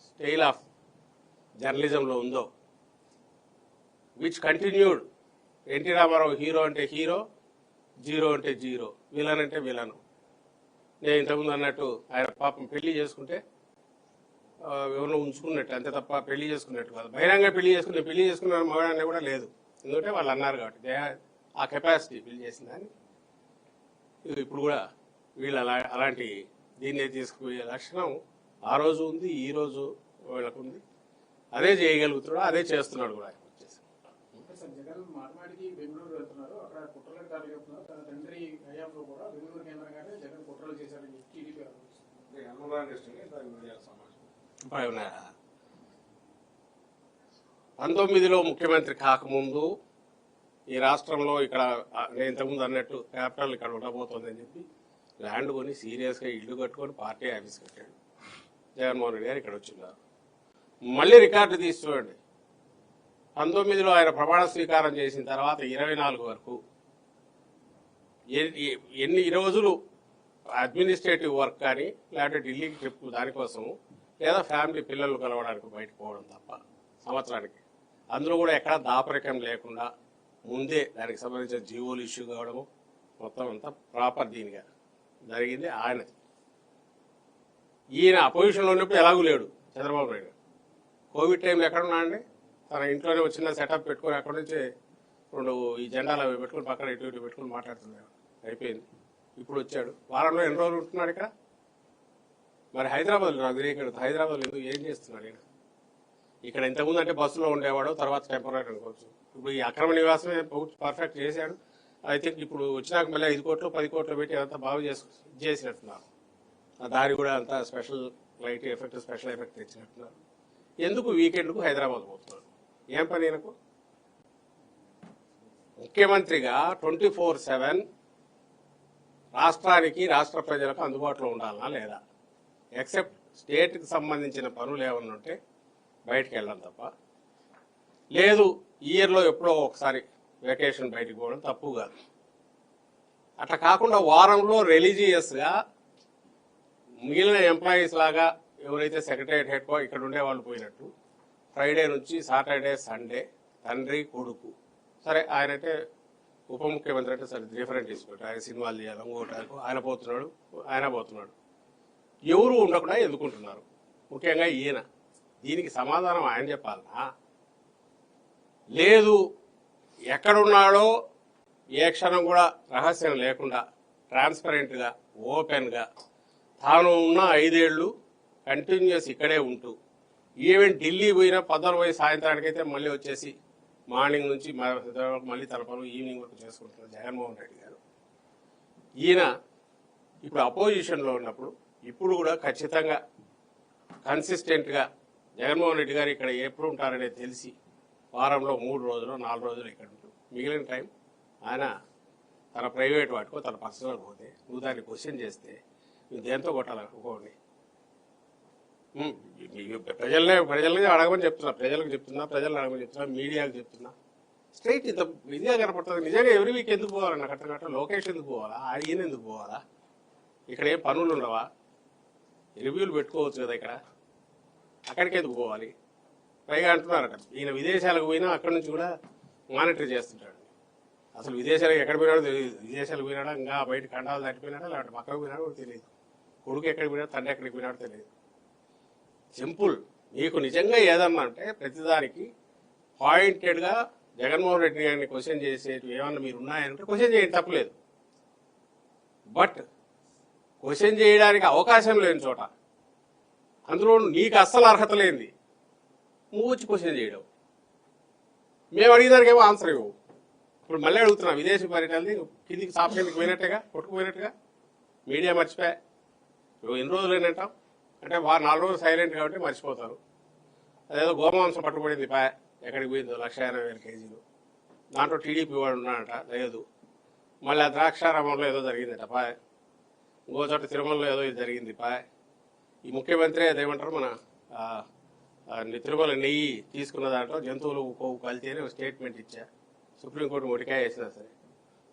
స్టైల్ ఆఫ్ జర్నలిజంలో ఉందో, which continued. NT Ramarao hero అంటే హీరో, జీరో అంటే జీరో, విలన్ అంటే విలను. నేను ఇంతకుముందు అన్నట్టు ఆయన పాపం పెళ్లి చేసుకుంటే ఎవరినో ఉంచుకున్నట్టు అంతే తప్ప పెళ్లి చేసుకున్నట్టు కాదు. బహిరంగ పెళ్లి చేసుకున్న మగడాన్ని కూడా లేదు, ఎందుకంటే వాళ్ళు అన్నారు కాబట్టి ఆ కెపాసిటీ పెళ్లి చేసిందని. ఇప్పుడు కూడా వీళ్ళు అలాంటి దీన్నే తీసుకుపోయే లక్షణం ఆ రోజు ఉంది, ఈ రోజు వీళ్ళకు ఉంది. అదే చేయగలుగుతున్నాడు, అదే చేస్తున్నాడు కూడా. జగన్ మాటమాటికి బెంగళూరు వెళ్తున్నారు, అక్కడ కుట్రలకు దారి చెప్తున్నారు. తన తండ్రి హయాంలో కూడా బెంగళూరు కేంద్రంగానే జగన్ కుట్రలు చేశారని టీడీపీ ఉన్నారా? 19లో ముఖ్యమంత్రి కాకముందు ఈ రాష్ట్రంలో ఇక్కడ నేను ఇంతకుముందు అన్నట్టు క్యాపిటల్ ఇక్కడ ఉండబోతోందని చెప్పి ల్యాండ్ కొని సీరియస్గా ఇల్లు కట్టుకొని పార్టీ ఆఫీస్ కట్టాడు జగన్మోహన్ రెడ్డి గారు. ఇక్కడ వచ్చిన్నారు, మళ్ళీ రికార్డు తీసి చూడండి. 19లో ఆయన ప్రమాణ స్వీకారం చేసిన తర్వాత 24 వరకు ఎన్ని రోజులు అడ్మినిస్ట్రేటివ్ వర్క్ కానీ, లేకపోతే ఢిల్లీకి ట్రిప్ దానికోసం, లేదా ఫ్యామిలీ పిల్లలు కలవడానికి బయటకు పోవడం తప్ప సంవత్సరానికి. అందులో కూడా ఎక్కడా దాపరికం లేకుండా ముందే దానికి సంబంధించిన జీవోలు ఇష్యూ కావడము, మొత్తం అంతా ప్రాపర్ దీనిగా జరిగింది ఆయనది. ఈయన అపోజిషన్లో ఉన్నప్పుడు ఎలాగూ లేడు చంద్రబాబు నాయుడు. కోవిడ్ టైంలో ఎక్కడున్నా అండి, తన ఇంట్లోనే వచ్చిన సెటప్ పెట్టుకొని అక్కడి నుంచి 2 ఈ జెండాలు అవి పెట్టుకుని పక్కన ఇటు పెట్టుకుని మాట్లాడుతున్నాడు, అయిపోయింది. ఇప్పుడు వచ్చాడు, వారంలో ఎన్ని రోజులు ఉంటున్నాడు ఇక్కడ. మరి హైదరాబాద్లో నాకు తెలియదు, హైదరాబాద్లో ఎందుకు ఏం చేస్తున్నాడు ఈయన? ఇక్కడ ఇంతకుముందు అంటే బస్సులో ఉండేవాడు, తర్వాత టెంపరీ అనుకోవచ్చు. ఇప్పుడు ఈ అక్రమ నివాసమే పర్ఫెక్ట్ చేశాడు. ఐ థింక్ ఇప్పుడు వచ్చినాక మళ్ళీ 5 కోట్లు 10 కోట్లు పెట్టి అంతా బాగు చేసినట్టున్నారు. ఆ దారి కూడా అంతా special light effect, special effect తెచ్చినట్టున్నారు. ఎందుకు వీకెండ్కు హైదరాబాద్ పోతున్నాడు? ఏం పని ఈయనకు? ముఖ్యమంత్రిగా 24/7 రాష్ట్రానికి, రాష్ట్ర ప్రజలకు అందుబాటులో ఉండాలనా లేదా? ఎక్సెప్ట్ స్టేట్కి సంబంధించిన పనులు ఏమన్నా ఉంటే బయటకు వెళ్ళడం తప్ప, లేదు ఇయర్లో ఎప్పుడో ఒకసారి వెకేషన్ బయటకు పోవడం తప్పు కాదు. అట్లా కాకుండా వారంలో రిలీజియస్గా మిగిలిన ఎంప్లాయీస్ లాగా ఎవరైతే సెక్రటరియట్ హెడ్ ఇక్కడ ఉండే వాళ్ళు పోయినట్టు ఫ్రైడే నుంచి సాటర్డే సండే తండ్రి కొడుకు, సరే ఆయనంటే ఉప ముఖ్యమంత్రి అంటే సరే డిఫరెంట్ తీసుకుంటారు, ఆయన సినిమాలు చేయాలి, ఇంకోటానికి ఆయన పోతున్నాడు, ఎవరు ఉండకుండా ఎందుకుంటున్నారు? ముఖ్యంగా ఈయన దీనికి సమాధానం ఆయన చెప్పాలనా? లేదు, ఎక్కడున్నాడో ఏ క్షణం కూడా రహస్యం లేకుండా ట్రాన్స్పరెంట్గా ఓపెన్గా తాను ఉన్న 5 ఏళ్ళు కంటిన్యూస్ ఇక్కడే ఉంటూ ఈవెన్ ఢిల్లీ పోయినా 14 పోయి సాయంత్రానికైతే మళ్ళీ వచ్చేసి మార్నింగ్ నుంచి మళ్ళీ తన పనులు ఈవినింగ్ వరకు చేసుకుంటున్నారు జగన్మోహన్ రెడ్డి గారు. ఈయన ఇప్పుడు అపోజిషన్లో ఉన్నప్పుడు ఇప్పుడు కూడా ఖచ్చితంగా కన్సిస్టెంట్గా జగన్మోహన్ రెడ్డి గారు ఇక్కడ ఎప్పుడు ఉంటారనేది తెలిసి వారంలో 3 రోజులు 4 రోజులు ఇక్కడ ఉంటూ మిగిలిన టైం ఆయన తన ప్రైవేట్ వాటికో తన పర్సనల్ పోతే నువ్వు దాన్ని క్వశ్చన్ చేస్తే నువ్వు దేంతో కొట్టాలనుకోండి. ప్రజల్ని అడగమని చెప్తున్నా, ప్రజలకు చెప్తున్నా, ప్రజలను అడగమని చెప్తున్నా, మీడియాకు చెప్తున్నా. స్ట్రైట్ ఇంత ఇదిగా కనపడుతుంది. నిజంగా ఎవరి వీక్ ఎందుకు పోవాలి? నాకు అట్లా గట్ట లోకేష్ ఎందుకు పోవాలా? ఈయన ఎందుకు పోవాలా? ఇక్కడ ఏం పనులు ఉండవా? రివ్యూలు పెట్టుకోవచ్చు కదా ఇక్కడ, అక్కడికి ఎందుకు పోవాలి? పైగా అంటున్నారట ఈయన విదేశాలకు పోయినా అక్కడి నుంచి కూడా మానిటర్ చేస్తుంటాడు. అసలు విదేశాలకు ఎక్కడ పోయినాడో తెలియదు. విదేశాలకు పోయినాడా, ఇంకా బయట ఖండాలు దాటిపోయినాడా, లేకపోతే పక్కకు పోయినాడో కూడా తెలియదు. కొడుకు ఎక్కడికి పోయినాడు, తండ్రి ఎక్కడికి పోయినాడో తెలియదు. సింపుల్. మీకు నిజంగా ఏదన్నా అంటే ప్రతిదానికి పాయింటెడ్గా జగన్మోహన్ రెడ్డి గారిని క్వశ్చన్ చేసేవి ఏమన్నా మీరు ఉన్నాయంటే క్వశ్చన్ చేయండి, తప్పలేదు. బట్ క్వశ్చన్ చేయడానికి అవకాశం లేని చోట, అందులో నీకు అస్సలు అర్హత లేనిది నువ్వు వచ్చి క్వశ్చన్ చేయడం, మేము అడిగేదానికేమో ఆన్సర్ ఇవ్వవు. ఇప్పుడు మళ్ళీ అడుగుతున్నా, విదేశీ పర్యటనది కిందికి సాప్ కిందికి పోయినట్టుగా కొట్టుకుపోయినట్టుగా మీడియా మర్చిపోయా. ఎన్ని రోజులు ఏంటంటాం అంటే 4 రోజులు సైలెంట్ కాబట్టి మర్చిపోతారు. అదేదో గోమాంసం పట్టుబడింది పాయ, ఎక్కడికి పోయిందో 1,80,000 కేజీలు, దాంట్లో టీడీపీ వాడు ఉన్నాడట, లేదు. మళ్ళీ ఆ ద్రాక్షారామంలో ఏదో జరిగిందట పాయ, ఇంకో చోట తిరుమలలో ఏదో ఇది జరిగింది పాయ. ఈ ముఖ్యమంత్రి అదేమంటారు మన తిరుమల నెయ్యి తీసుకున్న దాంట్లో జంతువులు కొవ్వు కలిసి అని స్టేట్మెంట్ ఇచ్చా, సుప్రీంకోర్టు మొటికాయ వేసినా సరే.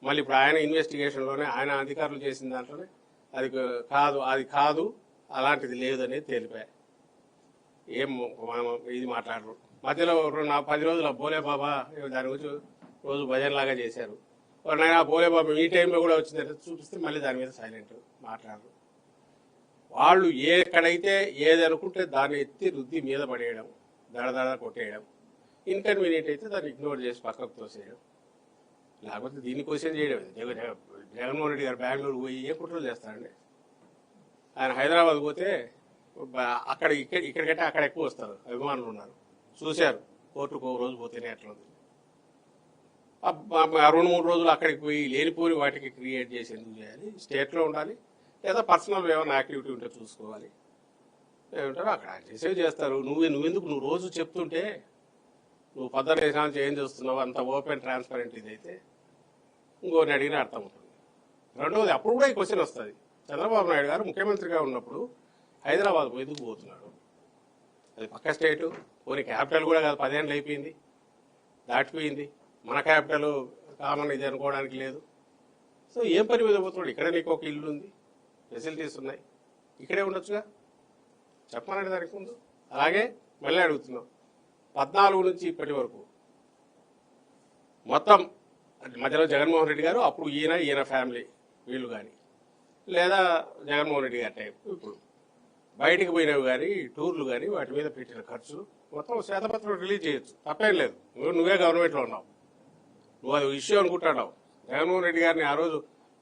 మళ్ళీ ఇప్పుడు ఆయన ఇన్వెస్టిగేషన్లోనే ఆయన అధికారులు చేసిన దాంట్లోనే అది కాదు అలాంటిది లేదు అనేది తెలిపా. ఏం ఇది మాట్లాడరు. మధ్యలో 10 రోజులు బోలే బాబా దాని గురించి రోజు భజనలాగా చేశారు. నాయన బోలే బాబా ఈ టైంలో కూడా వచ్చిందంటే చూపిస్తే మళ్ళీ దాని మీద సైలెంట్ మాట్లాడరు. వాళ్ళు ఎక్కడైతే ఏది అనుకుంటే దాన్ని ఎత్తి రుద్ది మీద పడేయడం, దడదడ కొట్టేయడం, ఇన్కన్వీనియంట్ అయితే దాన్ని ఇగ్నోర్ చేసి పక్కకు తోసేయడం, లేకపోతే దీన్ని క్వశ్చన్ చేయడం. జగన్మోహన్ రెడ్డి గారు బెంగళూరు పోయి ఏ కుట్రలు చేస్తారండి? ఆయన హైదరాబాద్ పోతే అక్కడ ఇక్కడికంటే అక్కడ ఎక్కువ వస్తారు, అభిమానులు ఉన్నారు, చూశారు. కోర్టుకు 1 రోజు పోతేనే ఎట్లా ఉంది. 2-3 రోజులు అక్కడికి పోయి లేనిపోని వాటికి క్రియేట్ చేసి ఎందుకు చేయాలి? స్టేట్లో ఉండాలి, లేదా పర్సనల్ ఏమైనా యాక్టివిటీ ఉంటే చూసుకోవాలి. ఏమంటారు అక్కడ చేసేవి చేస్తారు. నువ్వు రోజు చెప్తుంటే నువ్వు 14 సంవత్సరాలు ఏం చేస్తున్నావు అంత ఓపెన్ ట్రాన్స్పరెంట్ ఇదైతే ఇంకోని అడిగిన అర్థం ఉంటుంది. రెండవది, అప్పుడు కూడా ఈ క్వశ్చన్ వస్తుంది. చంద్రబాబు నాయుడు గారు ముఖ్యమంత్రిగా ఉన్నప్పుడు హైదరాబాద్ ఎందుకు పోతున్నాడు? అది పక్క స్టేటు, పోనీ క్యాపిటల్ కూడా కాదు, 10 ఏళ్ళు అయిపోయింది, దాటిపోయింది. మన క్యాపిటల్ కామన్ ఇది అనుకోవడానికి లేదు. సో ఏం పని మీద పోతున్నాడు? ఇక్కడ నీకు ఒక ఇల్లు ఉంది, ఫెసిలిటీస్ ఉన్నాయి, ఇక్కడే ఉండొచ్చుగా, చెప్పమనండి దానికి ముందు. అలాగే మళ్ళీ అడుగుతున్నాం, 14 నుంచి ఇప్పటి వరకు మొత్తం మధ్యలో జగన్మోహన్ రెడ్డి గారు, అప్పుడు ఈయన ఫ్యామిలీ వీళ్ళు కానీ, లేదా జగన్మోహన్ రెడ్డి గారి టైం ఇప్పుడు బయటికి పోయినవి కానీ, టూర్లు కానీ, వాటి మీద పెట్టిన ఖర్చులు మొత్తం శ్వేతపత్రం రిలీజ్ చేయొచ్చు, తప్పేం లేదు. నువ్వే గవర్నమెంట్లో ఉన్నావు, నువ్వు అది ఇష్యూ అనుకుంటున్నావు. జగన్మోహన్ రెడ్డి గారిని ఆ రోజు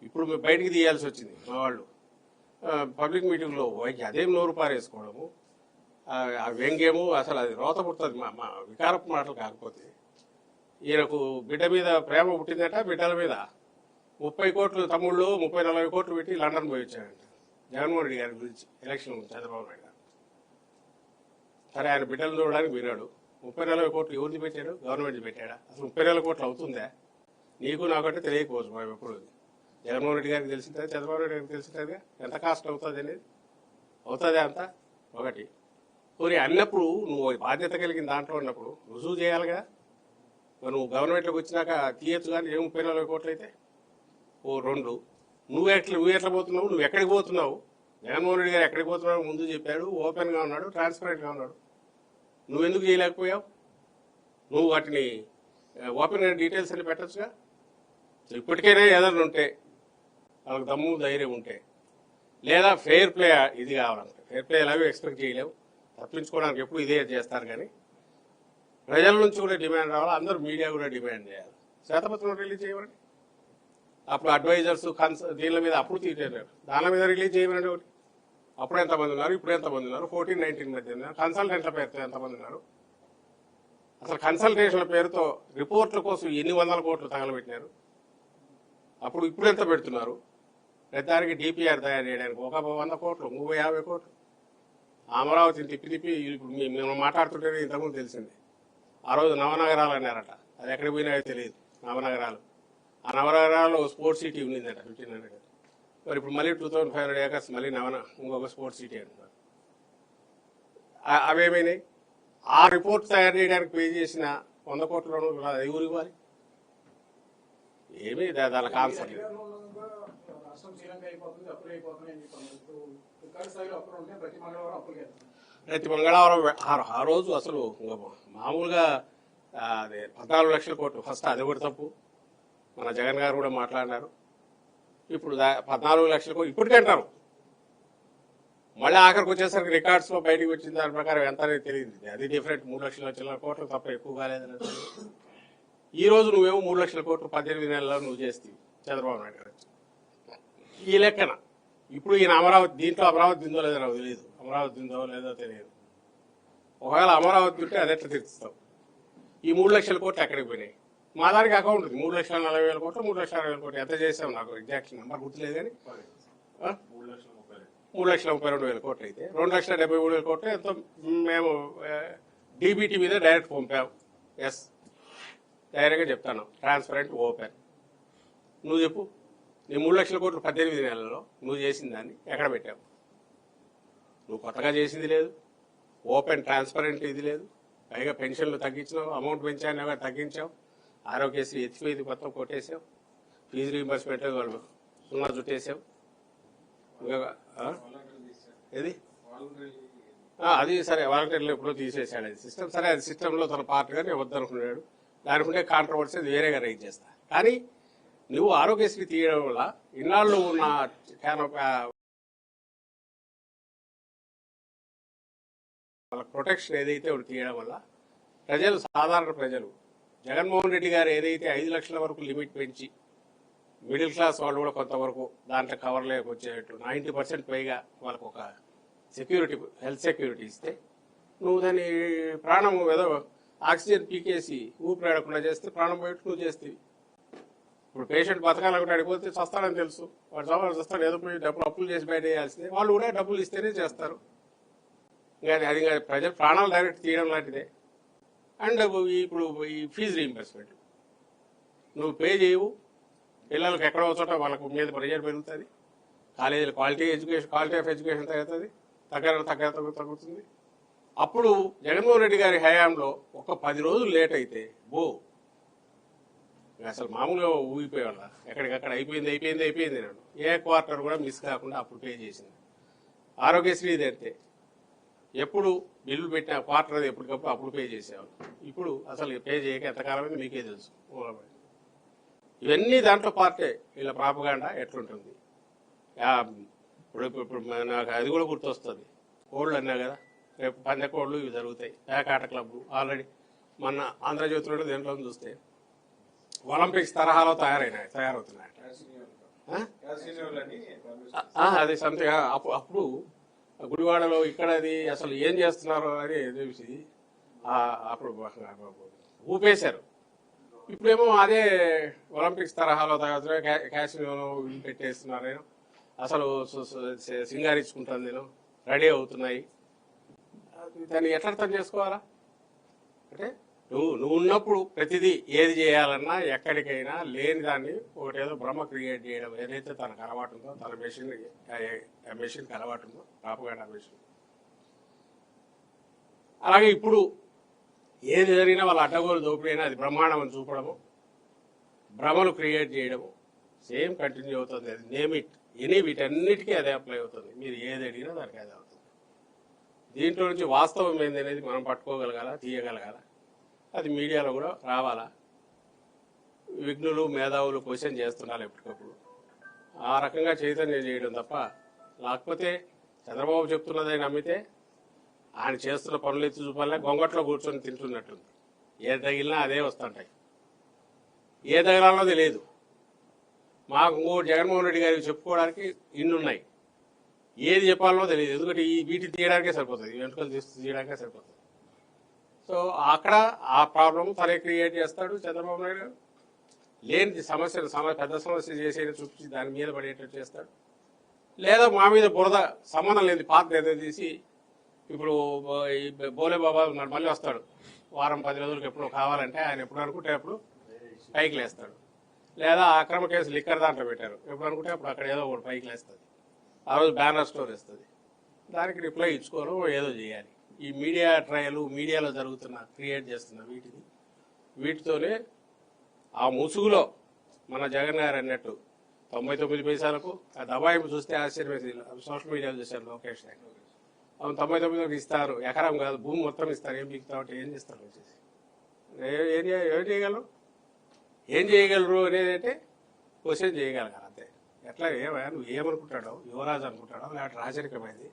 ఇప్పుడు బయటికి తీయాల్సి వచ్చింది మా వాళ్ళు పబ్లిక్ మీటింగ్లో. అదేం నోరు పారేసుకోవడము, ఆ వ్యంగ్యము, అసలు అది రోత పుడుతుంది. మా వికారపు మాటలు కాకపోతే. ఈయనకు బిడ్డ మీద ప్రేమ పుట్టిందట, బిడ్డల మీద 30 కోట్లు తమ్ముళ్ళు 30-40 కోట్లు పెట్టి లండన్ పోయి వచ్చాడంట జగన్మోహన్ రెడ్డి గారి గురించి ఎలక్షన్ చంద్రబాబు నాయుడు గారు. సరే, ఆయన బిడ్డలు చూడడానికి పోయినాడు. 30-40 కోట్లు ఎవరిది పెట్టాడు? గవర్నమెంట్ పెట్టాడా? అసలు 30-40 కోట్లు అవుతుందా? నీకు నాకంటే తెలియకపోవచ్చు. మేము ఎప్పుడు జగన్మోహన్ రెడ్డి గారికి తెలిసిందే, చంద్రబాబు నాయుడు గారికి తెలిసిందే ఎంత కాస్ట్ అవుతుంది అనేది. అవుతుందా అంత? ఒకటి. పోనీ అన్నప్పుడు నువ్వు బాధ్యత కలిగిన దాంట్లో ఉన్నప్పుడు రుజువు చేయాలిగా. నువ్వు గవర్నమెంట్లోకి వచ్చినాక తీయచ్చు కానీ ఏ 30-40 కోట్లు అయితే. 2, నువ్వు ఎట్లా పోతున్నావు? నువ్వు ఎక్కడికి పోతున్నావు? జగన్మోహన్ రెడ్డి గారు ఎక్కడికి పోతున్నావు ముందు చెప్పాడు, ఓపెన్గా ఉన్నాడు, ట్రాన్స్పరెంట్గా ఉన్నాడు. నువ్వెందుకు చేయలేకపోయావు? నువ్వు వాటిని ఓపెన్గా డీటెయిల్స్ అని పెట్టచ్చుగా. ఇప్పటికైనా ఏదైనా ఉంటే వాళ్ళకి దమ్ము ధైర్యం ఉంటే, లేదా ఫెయిర్ ప్లే ఇది కావాలంటే, ఫెయిర్ ప్లే ఎలాగో ఎక్స్పెక్ట్ చేయలేవు. తప్పించుకోవడానికి ఎప్పుడు ఇదే చేస్తారు కానీ ప్రజల నుంచి కూడా డిమాండ్ రావాలి, అందరూ మీడియా కూడా డిమాండ్ చేయాలి. శ్వేతపత్రం రిలీజ్ చేయమని అప్పుడు అడ్వైజర్స్ దీని మీద అప్పుడు తీర్చారు, దాని మీద రిలీజ్ చేయమని ఒకటి. అప్పుడు ఎంతమంది ఉన్నారు, ఇప్పుడు ఎంతమంది ఉన్నారు, 14-19 మధ్య ఉన్నారు. కన్సల్టెంట్ల పేరుతో ఎంతమంది ఉన్నారు, అసలు కన్సల్టేషన్ల పేరుతో రిపోర్ట్ల కోసం ఎన్ని వందల కోట్లు తగలబెట్టినారు, అప్పుడు ఇప్పుడు ఎంత పెడుతున్నారు. ప్రతిదానికి డిపిఆర్ తయారు చేయడానికి 100 కోట్లు, 50 కోట్లు. అమరావతిని తిప్పి ఇప్పుడు మేము మాట్లాడుతుంటేనే ఇంతకుముందు తెలిసింది. ఆ రోజు నవనగరాలు అన్నారట, అది ఎక్కడికి పోయినాయో తెలియదు. నవనగరాలు, ఆ నవనగరాల్లో స్పోర్ట్స్ సిటీ ఉండిందట 1500. మరి ఇప్పుడు మళ్ళీ 2500 ఏకర్స్ మళ్ళీ ఇంకొక స్పోర్ట్స్ సిటీ అంటున్నారు. అవేమైనాయి? ఆ రిపోర్ట్ తయారు చేయడానికి పే చేసిన 100 కోట్ల ఎవరు ఇవ్వాలి? ఏమీ దానికి ఆన్సర్ లేదు. రాష్ట్రం శ్రీలంక అయిపోతుంది, అప్పులు అయిపోతున్నాయి అని చెప్పారు. ఇప్పుడు రికార్డు స్థాయిలో అప్పులు ఉంటే ప్రతి మంగళవారం అప్పులు చేస్తారు. ప్రతి మంగళవారం ఆ రోజు అసలు మామూలుగా అదే 14 లక్షల కోట్లు ఫస్ట్, అది కూడా తప్పు. మన జగన్ గారు కూడా మాట్లాడినారు. ఇప్పుడు 14 లక్షల కోట్లు ఇప్పటికే అంటారు. మళ్ళీ ఆఖరికి వచ్చేసరికి రికార్డ్స్లో బయటకు వచ్చిన దాని ప్రకారం ఎంత అనేది తెలియదు. అది డిఫరెంట్, 3 లక్షల చిల్లర కోట్లు తప్ప ఎక్కువ కాలేదని. ఈ రోజు నువ్వేమో 3 లక్షల కోట్లు 18 నెలల్లో నువ్వు చేస్తావు చంద్రబాబు నాయుడు గారు. ఈ లెక్కన ఇప్పుడు ఈయన అమరావతి, దీంట్లో అమరావతి దిందో లేదో నాకు తెలియదు, అమరావతి దిందో లేదో తెలియదు. ఒకవేళ అమరావతి ఉంటే అది ఎట్లా తీర్చుతావు? ఈ 3 లక్షల కోట్లు ఎక్కడికి పోయినాయి? మా దానికి అకౌంట్ ఉంది, 3,40,000 కోట్లు, 3,60,000 కోట్లు. ఎంత చేసాం నాకు ఎగ్జాక్ట్ నెంబర్ గుర్తులేదు కానీ 3,32,000 కోట్లు అయితే 2,73,000 కోట్లు ఎంతో మేము డీబీటీ మీద డైరెక్ట్ పంపాము. ఎస్, డైరెక్ట్గా చెప్తాను, ట్రాన్స్పరెంట్, ఓపెన్. నువ్వు చెప్పు, నీ 3 లక్షల కోట్లు 18 నెలల్లో నువ్వు చేసిన దాన్ని ఎక్కడ పెట్టావు? నువ్వు కొత్తగా చేసింది లేదు, ఓపెన్ ట్రాన్స్పరెంట్ ఇది లేదు. పైగా పెన్షన్లు తగ్గించినావు, అమౌంట్ పెంచాను తగ్గించావు, ఆరోగ్యశ్రీ ఎత్తిపోయింది మొత్తం కొట్టేసావు, ఫీజు రీంబర్స్మెంట్ వాళ్ళు 0 చుట్టేసావు. ఏది అది సరే, వాలంటీర్లు ఎప్పుడో తీసేసాడు అది సిస్టమ్. సరే, అది సిస్టంలో తన పార్ట్గా నేను వద్దనుకున్నాడు. దానికి ఉండే కాంట్రవర్సీ అది వేరేగా రైజ్ చేస్తా. కానీ నువ్వు ఆరోగ్యశ్రీ తీయడం వల్ల ఇన్నాళ్ళు ఉన్న వాళ్ళ ప్రొటెక్షన్ ఏదైతే ఒకటి తీయడం వల్ల ప్రజలు, సాధారణ ప్రజలు, జగన్మోహన్ రెడ్డి గారు ఏదైతే 5 లక్షల వరకు లిమిట్ పెంచి మిడిల్ క్లాస్ వాళ్ళు కూడా కొంతవరకు దాంట్లో కవర్ లేకొచ్చేటట్టు 90% పైగా వాళ్ళకు ఒక సెక్యూరిటీ, హెల్త్ సెక్యూరిటీ ఇస్తే, నువ్వు దాన్ని ప్రాణం ఏదో ఆక్సిజన్ పీకేసి ఊపిరాడకుండా చేస్తే ప్రాణం పోయేట్టు నువ్వు చేస్తేవి. ఇప్పుడు పేషెంట్ బతకాలనుకుంటే అడిగిపోతే చస్తాడని తెలుసు, వాడు సవాళ్ళు చస్తాడు, ఏదో పోయి డబ్బులు అప్పులు చేసి బయట వేయాల్సిందే. వాళ్ళు కూడా డబ్బులు ఇస్తేనే చేస్తారు. ఇంకా అది ప్రజలు ప్రాణాలు డైరెక్ట్ తీయడం లాంటిదే. అండ్ ఇప్పుడు ఈ ఫీజు రీయింబర్స్మెంట్ నువ్వు పే చేయవు, పిల్లలకు ఎక్కడో చోట వాళ్ళకు మీద ప్రెజర్ పెరుగుతుంది, కాలేజీలో క్వాలిటీ ఆఫ్ ఎడ్యుకేషన్ తగ్గుతుంది. అప్పుడు జగన్మోహన్ రెడ్డి గారి హయాంలో ఒక 10 రోజులు లేట్ అయితే అసలు మామూలుగా ఊగిపోయేవాళ్ళ, ఎక్కడికక్కడ అయిపోయింది నేను. ఏ క్వార్టర్ కూడా మిస్ కాకుండా అప్పుడు పే చేసింది. ఆరోగ్యశ్రీ అంతే, ఎప్పుడు బిల్లు పెట్టిన క్వార్టర్ అది ఎప్పటికప్పుడు అప్పుడు పే చేసేవాళ్ళు. ఇప్పుడు అసలు పే చేయక ఎంతకాలమైంది మీకే తెలుసు. ఇవన్నీ దాంట్లో పార్టే, వీళ్ళ ప్రాపగాండా ఎట్లుంటుంది. ఇప్పుడు నాకు అది కూడా గుర్తొస్తుంది, కోళ్ళు అన్నా కదా, రేపు పందె కోళ్ళు ఇవి జరుగుతాయి. పేకాట క్లబ్ ఆల్రెడీ మన ఆంధ్రజ్యోతిలో దేంట్లో చూస్తే ఒలింపిక్స్ తరహాలో తయారవుతున్నాయి. అది సంథింగ్. అప్పుడు గుడివాడలో ఇక్కడ అది అసలు ఏం చేస్తున్నారో అని తెలిసి అప్పుడు ఊపేశారు. ఇప్పుడేమో అదే ఒలింపిక్స్ తరహాలో తయారు క్యాసినోలో పెట్టేస్తున్నారు. అసలు సింగారించుకుంటాను నేను, రెడీ అవుతున్నాయి. దాన్ని ఎట్లా అర్థం చేసుకోవాలా? అంటే నువ్వు ఉన్నప్పుడు ప్రతిదీ ఏది చేయాలన్నా ఎక్కడికైనా లేని దాన్ని ఒకటేదో బ్రహ్మ క్రియేట్ చేయడం, ఏదైతే తనకు అలవాటు ఉందో, తన మెషిన్కి అలవాటు ఉందో, ప్రాపగాండా మెషిన్. అలాగే ఇప్పుడు ఏది జరిగినా వాళ్ళ అడ్డగోలు దోపిడైనా అది బ్రహ్మాండం అని చూపడము, భ్రమలు క్రియేట్ చేయడము సేమ్ కంటిన్యూ అవుతుంది. అది నేమ్ ఇట్ ఎనీ, వీటన్నిటికీ అదే అప్లై అవుతుంది. మీరు ఏది అడిగినా దానికి అదే అవుతుంది. దీంట్లో నుంచి వాస్తవం ఏంది అనేది మనం పట్టుకోగలగాల, తీయగలగాల. అది మీడియాలో కూడా రావాలా. విఘ్నులు, మేధావులు క్వశ్చన్ చేస్తున్నారు ఎప్పటికప్పుడు. ఆ రకంగా చైతన్యం చేయడం తప్ప, లేకపోతే చంద్రబాబు చెప్తున్నదని నమ్మితే ఆయన చేస్తున్న పనులు ఎత్తి చూపాలే గొంగట్లో కూర్చొని తింటున్నట్టుంది. ఏది తగిలినా అదే వస్తుంటాయి. ఏ తగిలాలో తెలియదు. మాకు ఇంకోటి జగన్మోహన్ రెడ్డి గారికి చెప్పుకోవడానికి ఇన్నున్నాయి. ఏది చెప్పాలో తెలియదు. ఎందుకంటే ఈ వీటిని తీయడానికే సరిపోతుంది, వెంట్రుకలు తీయడానికే సరిపోతుంది. సో అక్కడ ఆ ప్రాబ్లం తనే క్రియేట్ చేస్తాడు చంద్రబాబు నాయుడు గారు. లేని సమస్య పెద్ద సమస్య చేసేది చూపించి దాని మీద పడేటట్టు చేస్తాడు. లేదా మా మీద బురద సంబంధం లేని పాత్ర ఏదో తీసి ఇప్పుడు ఈ బోలే బాబా ఉన్నాడు, మళ్ళీ వస్తాడు వారం 10 రోజులకు ఎప్పుడో కావాలంటే ఆయన ఎప్పుడు అనుకుంటే అప్పుడు పైకి లేస్తాడు. లేదా అక్రమ కేసు లిక్కర్ దాంట్లో పెట్టారు, ఎప్పుడు అనుకుంటే అప్పుడు అక్కడ ఏదో ఒకటి పైకి లేస్తుంది. ఆ రోజు బ్యానర్ స్టోర్ ఇస్తుంది, దానికి రిప్లై ఇచ్చుకోవడం ఏదో చేయాలి. ఈ మీడియా ట్రయలు మీడియాలో జరుగుతున్న క్రియేట్ చేస్తున్న వీటితోనే ఆ ముసుగులో మన జగన్ గారు అన్నట్టు 99 పైసలకు ఆ దబాయింపు చూస్తే ఆశ్చర్యమేసి సోషల్ మీడియాలో చూశారు లోకేష్ గారు. అవును 99 ఇస్తారు, ఎకరం కాదు భూమి మొత్తం ఇస్తారు, ఏం బిగుతావు ఏం చేస్తారు వచ్చేసి ఏం చేయగలరు, ఏం చేయగలరు అనేది అంటే క్వశ్చన్ చేయగలగాలి అంతే. ఎట్లా నువ్వు ఏమనుకుంటాడో, యువరాజు అనుకుంటాడో లేకపోతే రాజరికమైంది,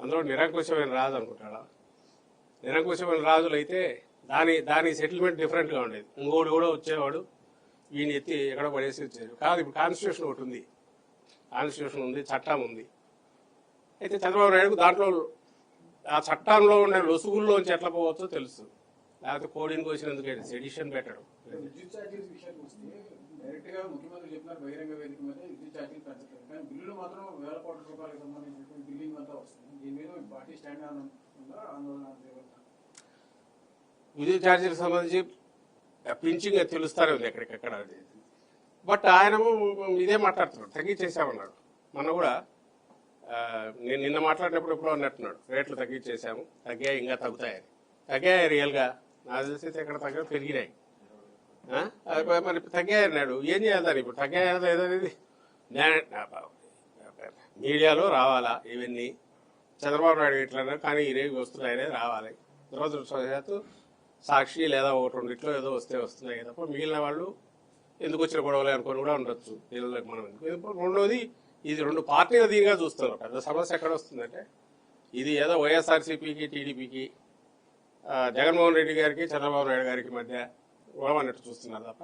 అందులో నిరంకుశమైన రాజు అనుకుంటాడా? నిరంకుశమైన రాజులు అయితే దాని సెటిల్మెంట్ డిఫరెంట్గా ఉండేది. ఇంకోటి కూడా వచ్చేవాడు ఈయన ఎత్తి ఎక్కడో పడేసి వచ్చేది కాదు. ఇప్పుడు కాన్స్టిట్యూషన్ ఒకటి ఉంది, కాన్స్టిట్యూషన్ ఉంది, చట్టం ఉంది. అయితే చంద్రబాబు నాయుడుకు దాంట్లో ఆ చట్టంలో ఉండే లొసుగుల్లోంచి ఎట్లా పోవచ్చో తెలుసు. లేకపోతే కోడిని కోసినందుకు సెడిషన్ పెట్టడం. విద్యుత్ ఛార్జీల విషయానికి వస్తే డైరెక్ట్ గా ముఖ్యమంత్రి చెప్పినారు బహిరంగ వేదిక మీద విద్యుత్ ఛార్జీలు పెంచట్లేదు, కానీ బిల్లులు మాత్రం వేల కోట్ల రూపాయలకు సంబంధించినటువంటి బిల్లింగ్ అంతా వస్తుంది. దీని మీద పార్టీ స్టాండ్ ఉందా, ఆందోళన చేయగలుగుతారు? విద్యుత్ ఛార్జీలకు సంబంధించి పింఛింగ్ తెలుస్తానే ఉంది ఎక్కడికక్కడ. బట్ ఆయన ఇదే మాట్లాడుతున్నాడు, తగ్గించేసామన్నాడు. మొన్న కూడా నేను నిన్న మాట్లాడినప్పుడు ఎప్పుడో అన్నట్టున్నాడు, రేట్లు తగ్గించేసాము, తగ్గాయి ఇంకా తగ్గుతాయని. తగ్గాయి రియల్గా నాకు తెలిసి ఎక్కడ తగ్గ పెరిగినాయి. మరి తగ్గాయి అన్నాడు, ఏం చేయాలి దాన్ని ఇప్పుడు? తగ్గాయి లేదనేది మీడియాలో రావాలా ఇవన్నీ. చంద్రబాబు నాయుడు ఇట్లా కానీ ఇరేవి వస్తున్నాయి అనేది రావాలి. దురదృష్టవశాత్తు సాక్షి లేదా ఒకటి రెండిట్లో ఏదో వస్తున్నాయి తప్ప మిగిలిన వాళ్ళు ఎందుకు వచ్చిన గొడవలే అనుకొని కూడా ఉండొచ్చు. వీళ్ళకి మనం రెండోది, ఇది 2 పార్టీల దీనిగా చూస్తున్నారు. పెద్ద సమస్య ఎక్కడ వస్తుందంటే ఇది ఏదో వైఎస్ఆర్సీపీకి టీడీపీకి జగన్మోహన్ రెడ్డి గారికి చంద్రబాబు నాయుడు గారికి మధ్య గొడవ అన్నట్టు చూస్తున్నారు తప్ప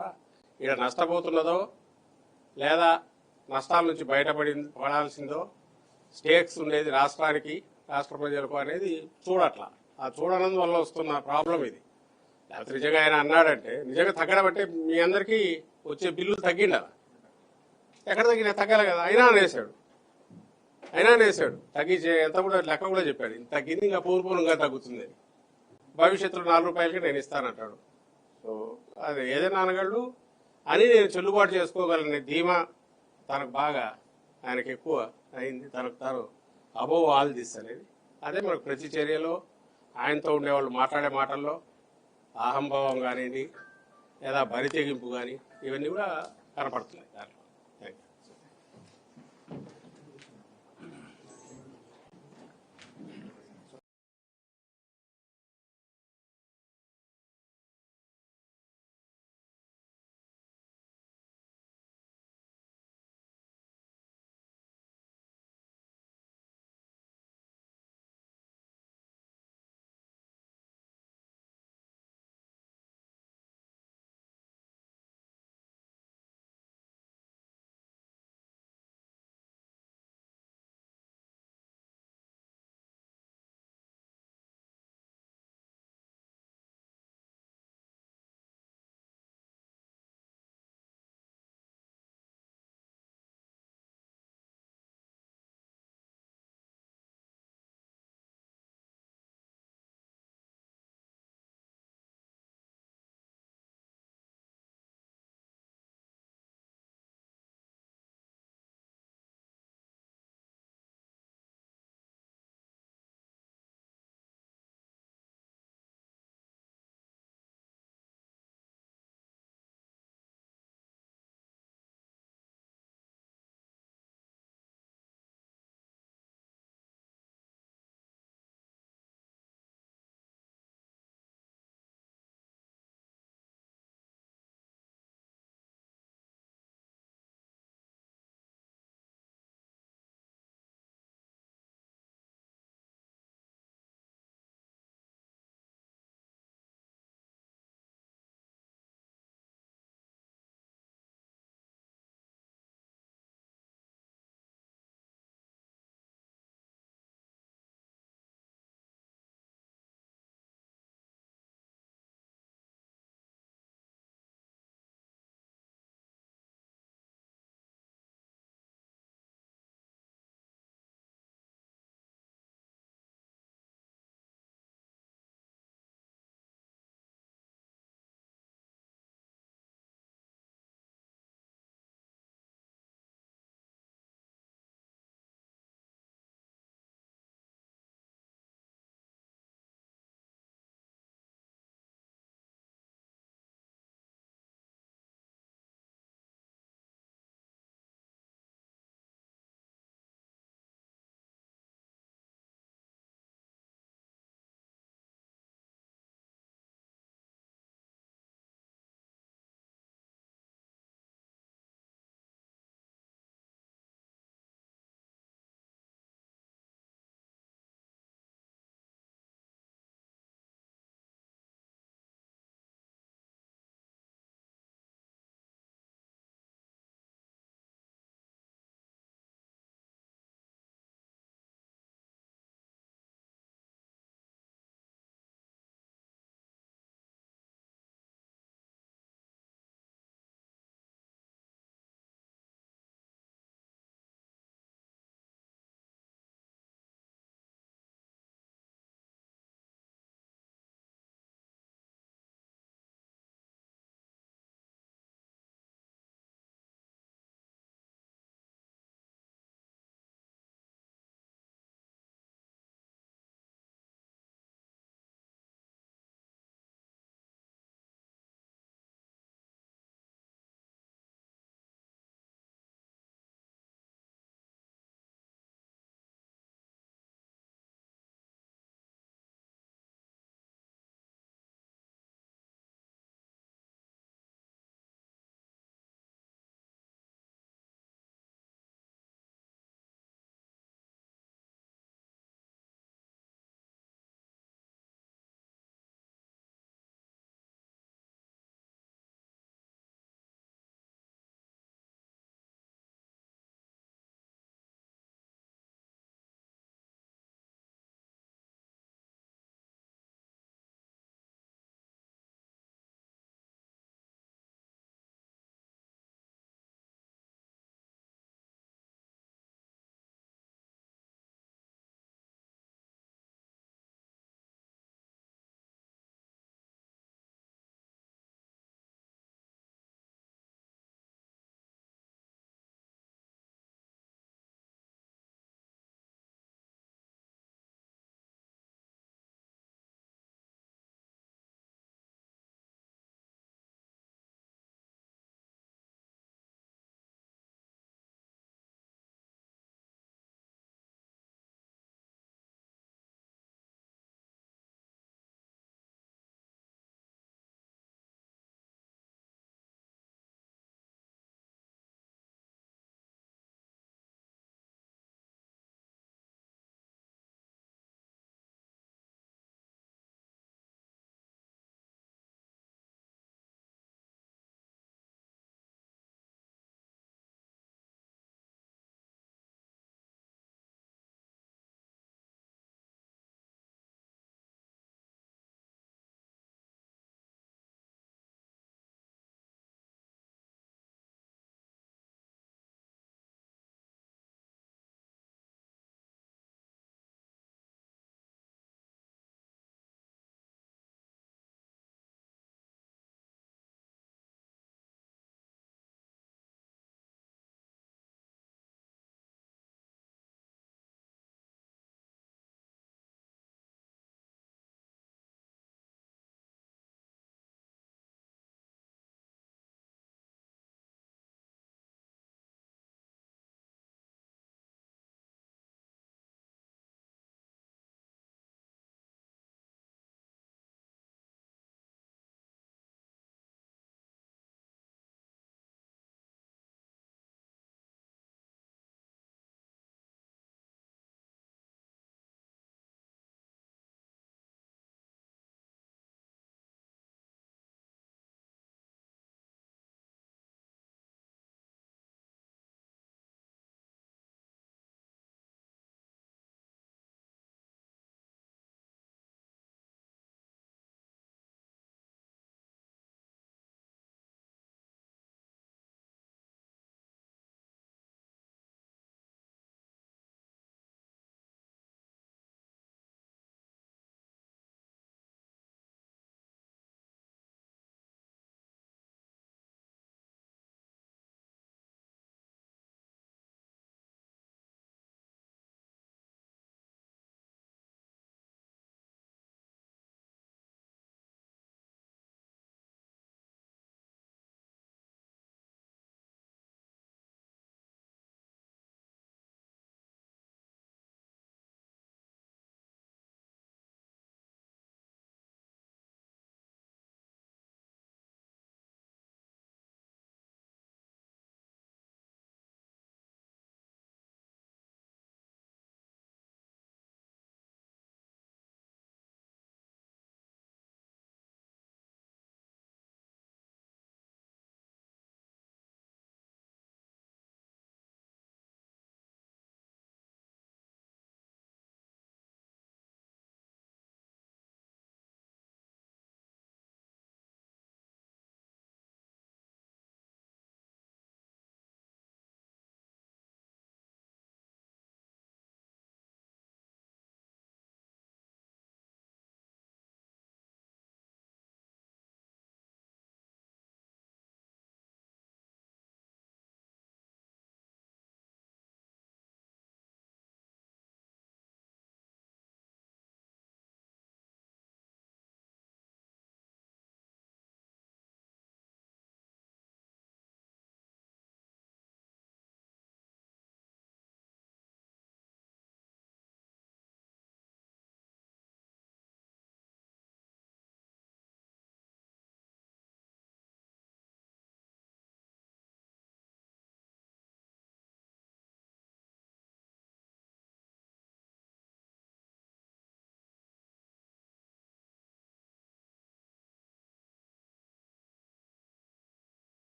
ఇక్కడ నష్టపోతున్నదో లేదా నష్టాల నుంచి పడాల్సిందో స్టేక్స్ ఉండేది రాష్ట్రానికి రాష్ట్ర ప్రజలకు అనేది చూడట్లా. ఆ చూడనందువల్ల వస్తున్న ప్రాబ్లం ఇది. లేకపోతే నిజంగా ఆయన అన్నాడంటే నిజంగా తగ్గడం అంటే మీ అందరికీ వచ్చే బిల్లులు తగ్గిండాల. ఎక్కడ తగ్గినా తగ్గాలి కదా. అయినా అనేసాడు తగ్గించే ఎంత కూడా లెక్క కూడా చెప్పాడు. ఇంత తగ్గింది ఇంకా పూర్వపూర్వంగా తగ్గుతుంది, భవిష్యత్తులో 4 రూపాయలకి నేను ఇస్తానంటాడు. సో అది ఏదైనా అనగలడు అని నేను చెల్లుబాటు చేసుకోగలనే ధీమా తనకు బాగా ఆయనకు ఎక్కువ అయింది. తనకు తాను అబోవ్ ఆల్ దిస్ అనేది అదే మనకు ప్రతి చర్యలో ఆయనతో ఉండేవాళ్ళు మాట్లాడే మాటల్లో అహంభావం కానివ్వండి లేదా బరి తెగింపు కానీ ఇవన్నీ కూడా కనపడుతున్నాయి దాంట్లో.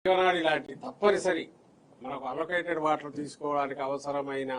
జీవనాడి లాంటి తప్పనిసరి మనకు అలొకేటెడ్ వాటర్ తీసుకోవడానికి అవసరమైన